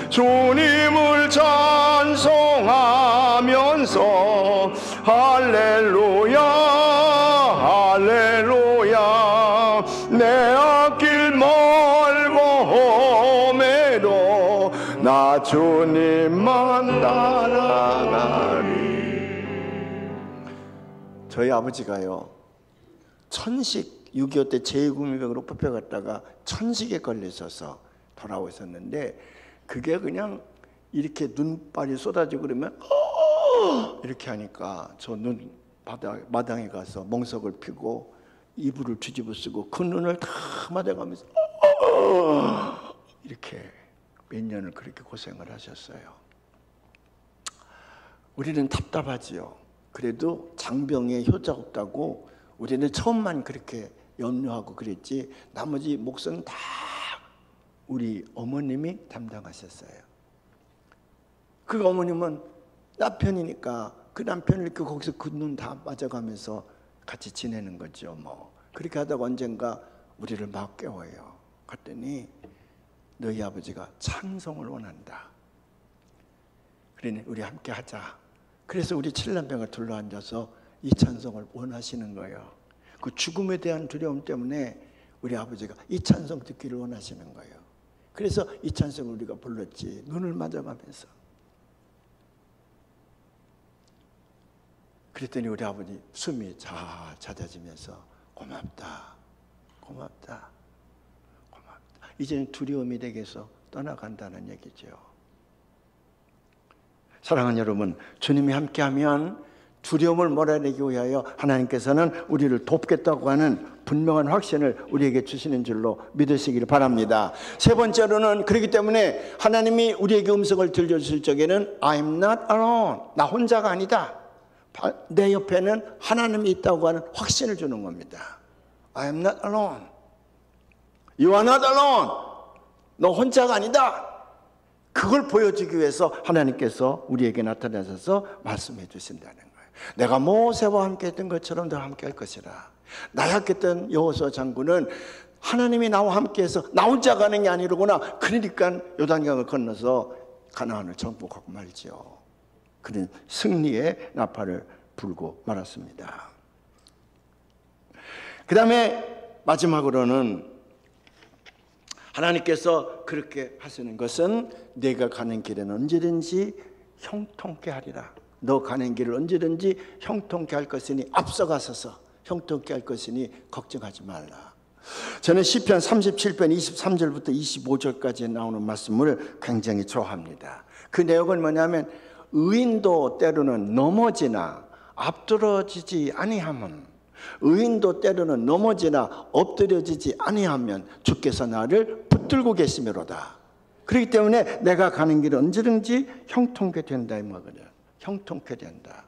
주님을 찬송하면서 할렐루야 할렐루야 내 앞길 멀고 험해도 나 주님만 따라가리. 저희 아버지가요 천식 6.25 때 제2국민병으로 뽑혀갔다가 천식에 걸리셔서 돌아오셨는데 그게 그냥 이렇게 눈발이 쏟아지고 그러면 이렇게 하니까 저 눈 마당에 가서 멍석을 피고 이불을 뒤집어 쓰고 그 눈을 다 맞아가면서 이렇게 몇 년을 그렇게 고생을 하셨어요. 우리는 답답하지요. 그래도 장병에 효자 없다고 우리는 처음만 그렇게 염려하고 그랬지 나머지 몫은 다 우리 어머님이 담당하셨어요. 그 어머님은 남편이니까 그 남편을 이렇게 거기서 그 눈 다 맞아가면서 같이 지내는 거죠. 뭐 그렇게 하다가 언젠가 우리를 막 깨워요. 그랬더니 너희 아버지가 찬송을 원한다. 그러니 우리 함께 하자. 그래서 우리 칠남병을 둘러앉아서 이 찬송을 원하시는 거예요. 그 죽음에 대한 두려움 때문에 우리 아버지가 이 찬송 듣기를 원하시는 거예요. 그래서 이 찬송을 우리가 불렀지. 눈을 맞아가면서. 그랬더니 우리 아버지 숨이 잦아지면서 고맙다 고맙다 고맙다. 이제는 두려움이 내게서 떠나간다는 얘기죠. 사랑하는 여러분, 주님이 함께하면 두려움을 몰아내기 위하여 하나님께서는 우리를 돕겠다고 하는 분명한 확신을 우리에게 주시는 줄로 믿으시기를 바랍니다. 세 번째로는 그렇기 때문에 하나님이 우리에게 음성을 들려주실 적에는 I'm not alone. 나 혼자가 아니다. 내 옆에는 하나님이 있다고 하는 확신을 주는 겁니다. I am not alone. You are not alone. 너 혼자가 아니다. 그걸 보여주기 위해서 하나님께서 우리에게 나타나셔서 말씀해 주신다는 거예요. 내가 모세와 함께 했던 것처럼 너와 함께 할 것이라. 나약했던 여호수아 장군은 하나님이 나와 함께해서 나 혼자 가는 게 아니로구나. 그러니까 요단강을 건너서 가나안을 정복하고 말지요. 그는 승리의 나팔을 불고 말았습니다. 그 다음에 마지막으로는 하나님께서 그렇게 하시는 것은 내가 가는 길은 언제든지 형통케 하리라. 너 가는 길을 언제든지 형통케 할 것이니 앞서가서서 형통케 할 것이니 걱정하지 말라. 저는 시편 37편 23절부터 25절까지 나오는 말씀을 굉장히 좋아합니다. 그 내용은 뭐냐면 의인도 때로는 넘어지나 앞들어지지 아니하면 의인도 때로는 넘어지나 엎드려지지 아니하면 주께서 나를 붙들고 계시미로다. 그렇기 때문에 내가 가는 길은 언제든지 형통케 된다 이 말이거든요. 형통케 된다.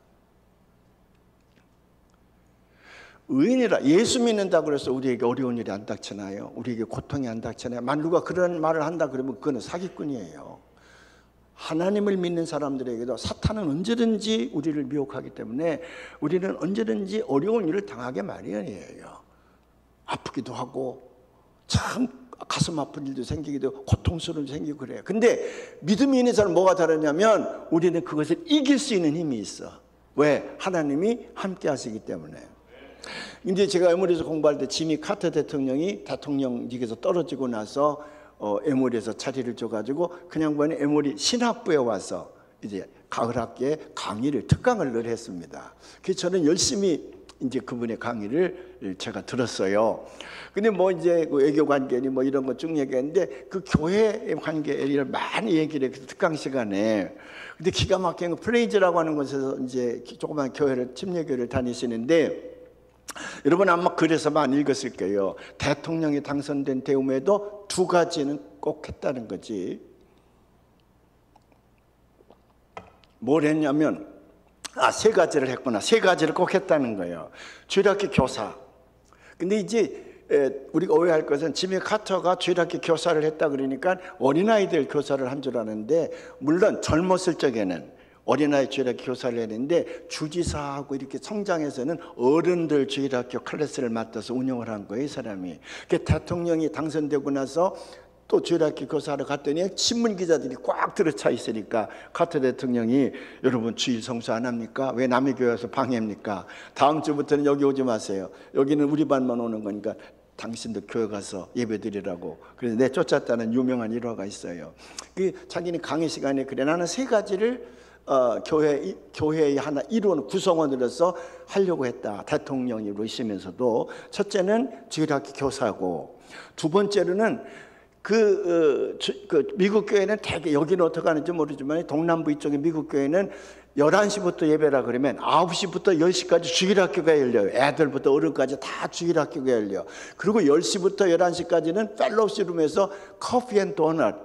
의인이라 예수 믿는다고 해서 우리에게 어려운 일이 안 닥치나요? 우리에게 고통이 안 닥치나요? 만 누가 그런 말을 한다 그러면 그거는 사기꾼이에요. 하나님을 믿는 사람들에게도 사탄은 언제든지 우리를 미혹하기 때문에 우리는 언제든지 어려운 일을 당하게 마련이에요. 아프기도 하고 참 가슴 아픈 일도 생기기도 하고 고통스러운 일도 생기고 그래요. 근데 믿음이 있는 사람은 뭐가 다르냐면 우리는 그것을 이길 수 있는 힘이 있어. 왜? 하나님이 함께 하시기 때문에. 이제 제가 에모리에서 공부할 때 지미 카터 대통령이 대통령직에서 떨어지고 나서 에모리에서 자리를 줘가지고 그냥 보니 에모리 신학부에 와서 이제 가을 학기에 강의를 특강을 늘 했습니다. 그래서 저는 열심히 이제 그분의 강의를 제가 들었어요. 근데 뭐 이제 그 외교 관계니 뭐 이런 거 쭉 얘기했는데 그 교회 관계를 많이 얘기를 했어요. 특강 시간에. 근데 기가 막힌 거 플레이즈라고 하는 곳에서 이제 조그만 교회를 침례교회를 다니시는데 여러분 아마 그래서 많이 읽었을 거예요. 대통령이 당선된 다음에도 두 가지는 꼭 했다는 거지. 뭘 했냐면 세 가지를 했구나. 세 가지를 꼭 했다는 거예요. 주일학교 교사. 근데 이제 우리가 오해할 것은 지미 카터가 주일학교 교사를 했다 그러니까 어린아이들 교사를 한 줄 아는데, 물론 젊었을 적에는 어린아이 주일학교 교사를 했는데 주지사하고 이렇게 성장해서는 어른들 주일학교 클래스를 맡아서 운영을 한 거예요, 이 사람이. 그 대통령이 당선되고 나서 또 주일학교 교사하러 갔더니 신문 기자들이 꽉 들어차 있으니까 카터 대통령이 여러분 주일 성수 안 합니까? 왜 남의 교회 와서 방해합니까? 다음 주부터는 여기 오지 마세요. 여기는 우리 반만 오는 거니까 당신도 교회 가서 예배 드리라고. 그래서 내쫓았다는 유명한 일화가 있어요. 그 자기는 강의 시간에 그래 나는 세 가지를 교회의 하나 일원 구성원으로서 하려고 했다. 대통령이시면서도 첫째는 주일학교 교사고, 두 번째로는 그 미국 교회는 되게, 여기는 어떻게 하는지 모르지만 동남부 이쪽의 미국 교회는 11시부터 예배라 그러면 9시부터 10시까지 주일학교가 열려요. 애들부터 어른까지 다 주일학교가 열려. 그리고 10시부터 11시까지는 펠로우십룸에서 커피 앤 도넛,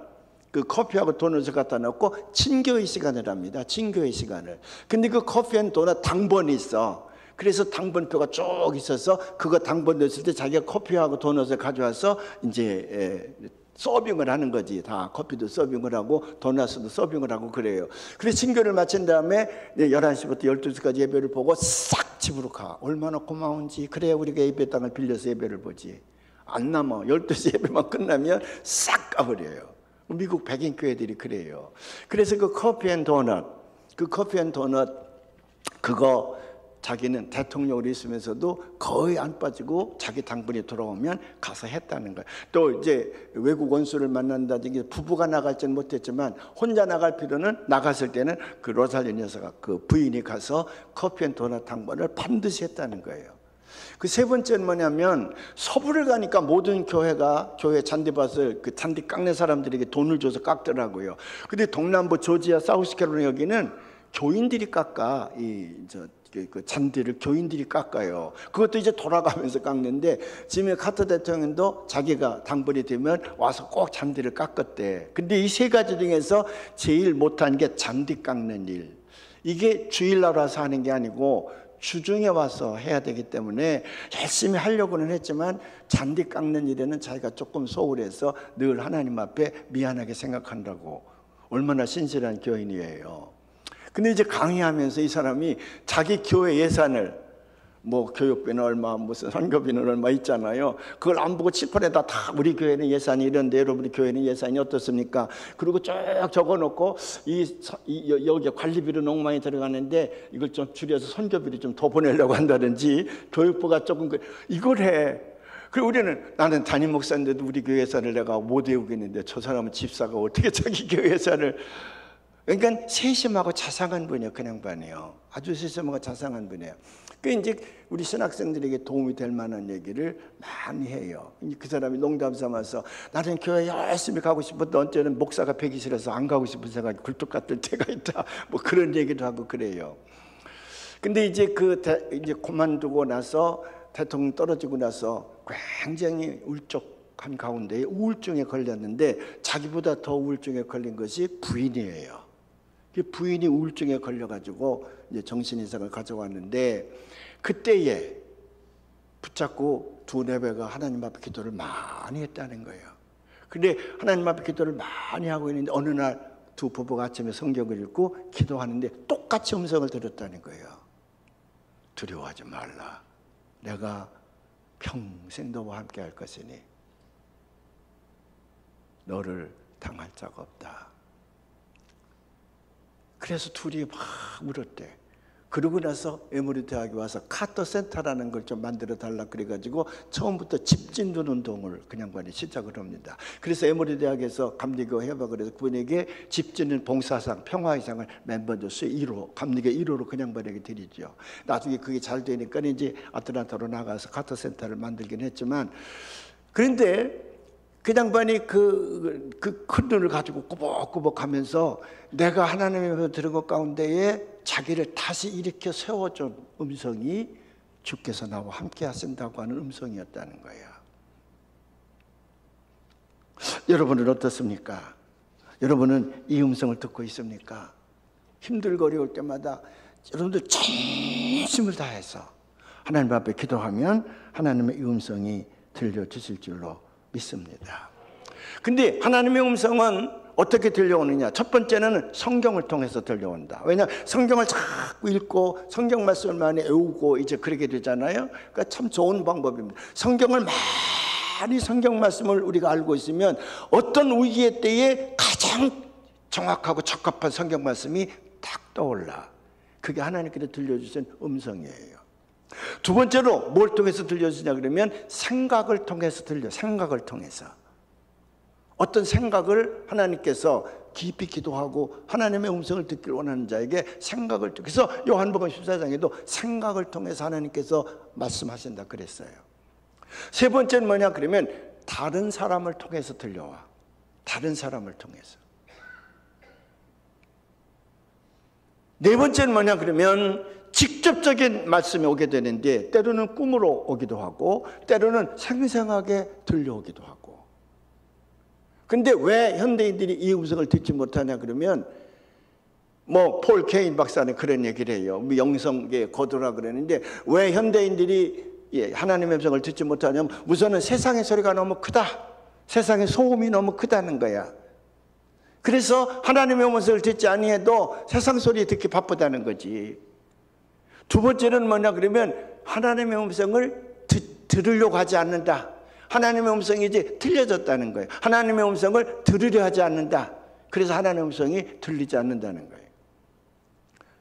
그 커피하고 도넛을 갖다 놓고 친교의 시간을 합니다. 친교의 시간을. 근데 그 커피 앤 도넛 당번이 있어. 그래서 당번표가 쭉 있어서 그거 당번 넣었을 때 자기가 커피하고 도넛을 가져와서 이제 서빙을 하는 거지. 다 커피도 서빙을 하고 도넛도 서빙을 하고 그래요. 그래서 친교를 마친 다음에 11시부터 12시까지 예배를 보고 싹 집으로 가. 얼마나 고마운지. 그래야 우리가 예배당을 빌려서 예배를 보지. 안 남아. 12시 예배만 끝나면 싹 가버려요. 미국 백인 교회들이 그래요. 그래서 그 커피 앤 도넛, 그거 자기는 대통령으로 있으면서도 거의 안 빠지고 자기 당분이 돌아오면 가서 했다는 거예요. 또 이제 외국 원수를 만난다든지 부부가 나갈지는 못했지만 혼자 나갈 필요는, 나갔을 때는 그 로살리 여사가 그 부인이 가서 커피 앤 도넛 당번을 반드시 했다는 거예요. 그 세 번째는 뭐냐면 서부를 가니까 모든 교회가 교회 잔디밭을 그 잔디 깎는 사람들에게 돈을 줘서 깎더라고요. 근데 동남부 조지아 사우스캐롤라이나 여기는 교인들이 깎아. 그 잔디를 교인들이 깎아요. 그것도 이제 돌아가면서 깎는데 지금 카터 대통령도 자기가 당번이 되면 와서 꼭 잔디를 깎았대. 근데 이 세 가지 중에서 제일 못한 게 잔디 깎는 일. 이게 주일날 와서 하는 게 아니고 주중에 와서 해야 되기 때문에 열심히 하려고는 했지만 잔디 깎는 일에는 자기가 조금 소홀해서 늘 하나님 앞에 미안하게 생각한다고. 얼마나 신실한 교인이에요. 근데 이제 강의하면서 이 사람이 자기 교회 예산을, 뭐 교육비는 얼마, 무슨 선교비는 얼마 있잖아요. 그걸 안 보고 칠판에다 다 우리 교회는 예산이 이런데 여러분의 교회는 예산이 어떻습니까? 그리고 쭉 적어놓고 여기에 관리비로 너무 많이 들어가는데 이걸 좀 줄여서 선교비를 좀 더 보내려고 한다든지 교육부가 조금 이걸 해. 그리고 우리는, 나는 담임 목사인데도 우리 교회 예산을 내가 못 외우겠는데 저 사람은 집사가 어떻게 자기 교회 예산을. 그러니까 세심하고 자상한 분이에요. 그냥 반이에요. 아주 세심하고 자상한 분이에요. 그 이제 우리 신학생들에게 도움이 될 만한 얘기를 많이 해요. 그 사람이 농담 삼아서 나는 교회 열심히 가고 싶었는데 언제는 목사가 뵈기 싫어서 안 가고 싶은 생각이 굴뚝 같을 때가 있다. 뭐 그런 얘기도 하고 그래요. 근데 이제 이제 그만두고 나서 대통령 떨어지고 나서 굉장히 울적한 가운데 우울증에 걸렸는데 자기보다 더 우울증에 걸린 것이 부인이에요. 부인이 우울증에 걸려가지고 이제 정신이상을 가져왔는데 그때에 붙잡고 두 내배가 하나님 앞에 기도를 많이 했다는 거예요. 근데 하나님 앞에 기도를 많이 하고 있는데 어느 날 두 부부가 아침에 성경을 읽고 기도하는데 똑같이 음성을 들었다는 거예요. 두려워하지 말라. 내가 평생 너와 함께 할 것이니 너를 당할 자가 없다. 그래서 둘이 막 울었대. 그러고 나서 에모리 대학에 와서 카터 센터라는 걸 좀 만들어 달라 그래가지고 처음부터 집 짓는 운동을 그 양반이 시작을 합니다. 그래서 에모리 대학에서 감리교 해봐 그래서 그분에게 집 짓는 봉사상, 평화의상을 맨 먼저 1호, 감리교 1호로 그 양반에게 드리죠. 나중에 그게 잘 되니까 이제 아틀란타로 나가서 카터 센터를 만들긴 했지만, 그런데 그 양반이 그 큰 눈을 가지고 꾸벅꾸벅 하면서 내가 하나님의 들은 것 가운데에 자기를 다시 일으켜 세워준 음성이 주께서 나와 함께 하신다고 하는 음성이었다는 거예요. 여러분은 어떻습니까? 여러분은 이 음성을 듣고 있습니까? 힘들고 어려울 때마다 여러분들 전심을 다해서 하나님 앞에 기도하면 하나님의 이 음성이 들려주실 줄로 믿습니다. 근데 하나님의 음성은 어떻게 들려오느냐? 첫 번째는 성경을 통해서 들려온다. 왜냐하면 성경을 자꾸 읽고 성경 말씀을 많이 외우고 이제 그렇게 되잖아요. 그러니까 참 좋은 방법입니다. 성경을 많이 성경 말씀을 우리가 알고 있으면 어떤 위기의 때에 가장 정확하고 적합한 성경 말씀이 딱 떠올라. 그게 하나님께서 들려주신 음성이에요. 두 번째로 뭘 통해서 들려주냐 그러면 생각을 통해서 생각을 통해서 어떤 생각을 하나님께서 깊이 기도하고 하나님의 음성을 듣기를 원하는 자에게 생각을 통해서 요한복음 14장에도 생각을 통해서 하나님께서 말씀하신다 그랬어요. 세 번째는 뭐냐 그러면 다른 사람을 통해서 들려와. 다른 사람을 통해서. 네 번째는 뭐냐 그러면 직접적인 말씀이 오게 되는데 때로는 꿈으로 오기도 하고 때로는 생생하게 들려오기도 하고. 근데 왜 현대인들이 이 음성을 듣지 못하냐 그러면 폴 케인 박사는 그런 얘기를 해요. 영성계 고도라 그러는데 왜 현대인들이 하나님의 음성을 듣지 못하냐면 우선은 세상의 소리가 너무 크다. 세상의 소음이 너무 크다는 거야. 그래서 하나님의 음성을 듣지 아니해도 세상 소리 듣기 바쁘다는 거지. 두 번째는 뭐냐 그러면 하나님의 음성을 들으려고 하지 않는다. 하나님의 음성이 이제 틀려졌다는 거예요. 하나님의 음성을 들으려 하지 않는다. 그래서 하나님의 음성이 들리지 않는다는 거예요.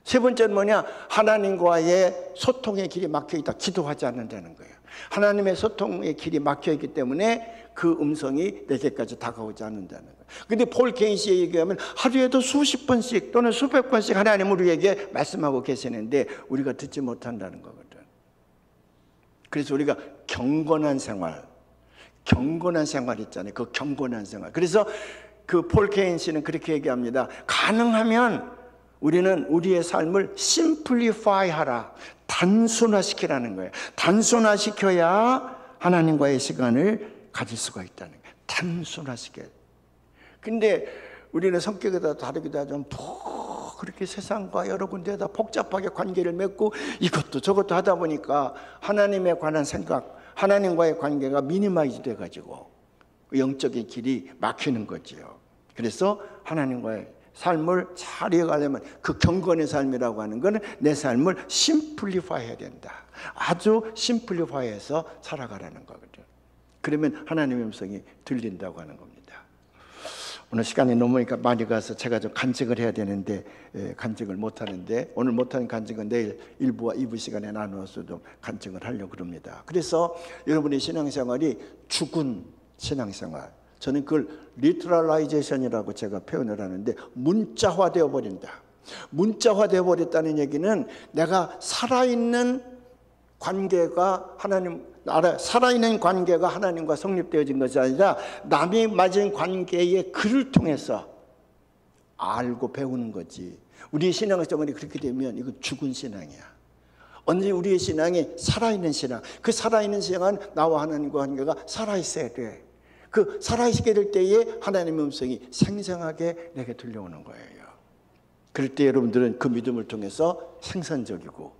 세 번째는 뭐냐? 하나님과의 소통의 길이 막혀있다. 기도하지 않는다는 거예요. 하나님의 소통의 길이 막혀있기 때문에 그 음성이 내게까지 다가오지 않는다는 거예요. 근데 폴 케인 씨에 얘기하면 하루에도 수십 번씩 또는 수백 번씩 하나님은 우리에게 말씀하고 계시는데 우리가 듣지 못한다는 거거든. 그래서 우리가 경건한 생활 있잖아요. 그 경건한 생활. 그래서 그 폴 케인 씨는 그렇게 얘기합니다. 가능하면 우리는 우리의 삶을 심플리파이 하라. 단순화시키라는 거예요. 단순화시켜야 하나님과의 시간을 가질 수가 있다는 거예요. 단순화시켜야 돼요. 근데 우리는 성격에 따라 다르기도 하지만 그렇게 세상과 여러 군데에다 복잡하게 관계를 맺고 이것도 저것도 하다 보니까 하나님에 관한 생각, 하나님과의 관계가 미니마이즈 돼가지고 영적인 길이 막히는 거지요. 그래서 하나님과의 삶을 잘 이어가려면 그 경건의 삶이라고 하는 것은 내 삶을 심플리파이 해야 된다. 아주 심플리파이해서 살아가라는 거거든. 그러면 하나님의 음성이 들린다고 하는 겁니다. 오늘 시간이 넘으니까 많이 가서 제가 좀 간증을 해야 되는데 간증을 못하는데 오늘 못하는 간증은 내일 1부와 2부 시간에 나누어서 좀 간증을 하려고 합니다. 그래서 여러분의 신앙생활이 죽은 신앙생활, 저는 그걸 리트럴라이제이션이라고 제가 표현을 하는데 문자화되어 버린다. 문자화되어 버렸다는 얘기는 내가 살아있는 관계가 살아있는 관계가 하나님과 성립되어진 것이 아니라 남이 맺은 관계의 글을 통해서 알고 배우는 거지. 우리의 신앙생활이 그렇게 되면 이거 죽은 신앙이야. 언제 우리의 신앙이 살아있는 신앙, 그 살아있는 신앙은 나와 하나님과 관계가 살아있어야 돼. 그 살아있게 될 때에 하나님의 음성이 생생하게 내게 들려오는 거예요. 그럴 때 여러분들은 그 믿음을 통해서 생산적이고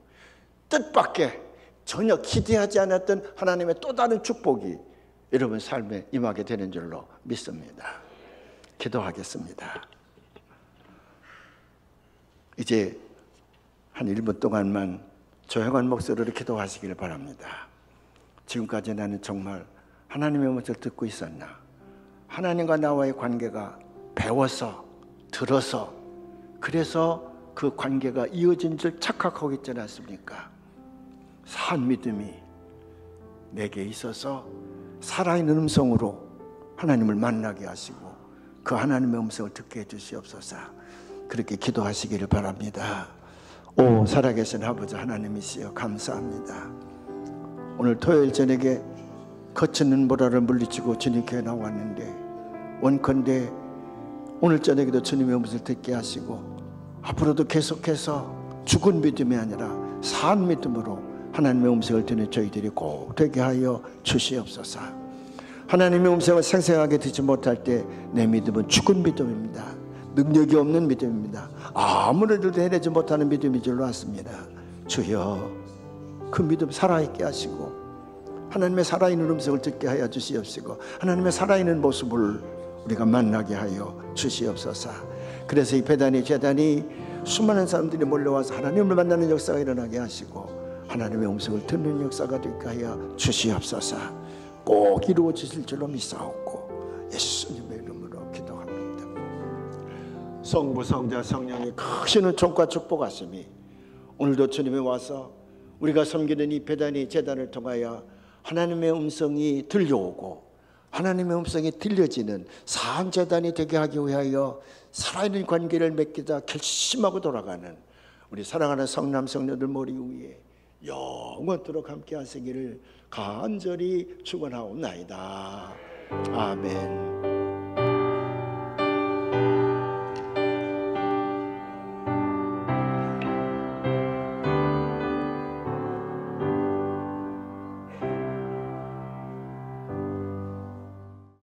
뜻밖의 전혀 기대하지 않았던 하나님의 또 다른 축복이 여러분 삶에 임하게 되는 줄로 믿습니다. 기도하겠습니다. 이제 한 1분 동안만 조용한 목소리로 기도하시기를 바랍니다. 지금까지 나는 정말 하나님의 음성을 듣고 있었나? 하나님과 나와의 관계가 배워서 들어서 그래서 그 관계가 이어진 줄 착각하고 있지 않습니까? 산 믿음이 내게 있어서 살아있는 음성으로 하나님을 만나게 하시고 그 하나님의 음성을 듣게 해주시옵소서. 그렇게 기도하시기를 바랍니다. 오 살아계신 아버지 하나님이시여 감사합니다. 오늘 토요일 저녁에 거친 눈보라를 물리치고 주님께 나왔는데 원컨대 오늘 저녁에도 주님의 음성을 듣게 하시고 앞으로도 계속해서 죽은 믿음이 아니라 산 믿음으로 하나님의 음성을 듣는 저희들이 꼭 되게 하여 주시옵소서. 하나님의 음성을 생생하게 듣지 못할 때 내 믿음은 죽은 믿음입니다. 능력이 없는 믿음입니다. 아무래도 해내지 못하는 믿음인 줄로 as습니다. 주여 그 믿음 살아있게 하시고 하나님의 살아있는 음성을 듣게 하여 주시옵시고 하나님의 살아있는 모습을 우리가 만나게 하여 주시옵소서. 그래서 이 배단위 제단이 수많은 사람들이 몰려와서 하나님을 만나는 역사가 일어나게 하시고 하나님의 음성을 듣는 역사가 되게 하여 주시옵소서. 꼭 이루어지실 줄로 믿사옵고 예수님의 이름으로 기도합니다. 성부 성자 성령의 크신 은총과 축복하심이 오늘도 주님이 와서 우리가 섬기는 이 배단위 제단을 통하여 하나님의 음성이 들려오고 하나님의 음성이 들려지는 산 제단이 되게 하기 위하여 살아있는 관계를 맺기다 결심하고 돌아가는 우리 사랑하는 성남 성녀들 머리 위에 영원토록 함께 하시기를 간절히 축원하옵나이다. 아멘.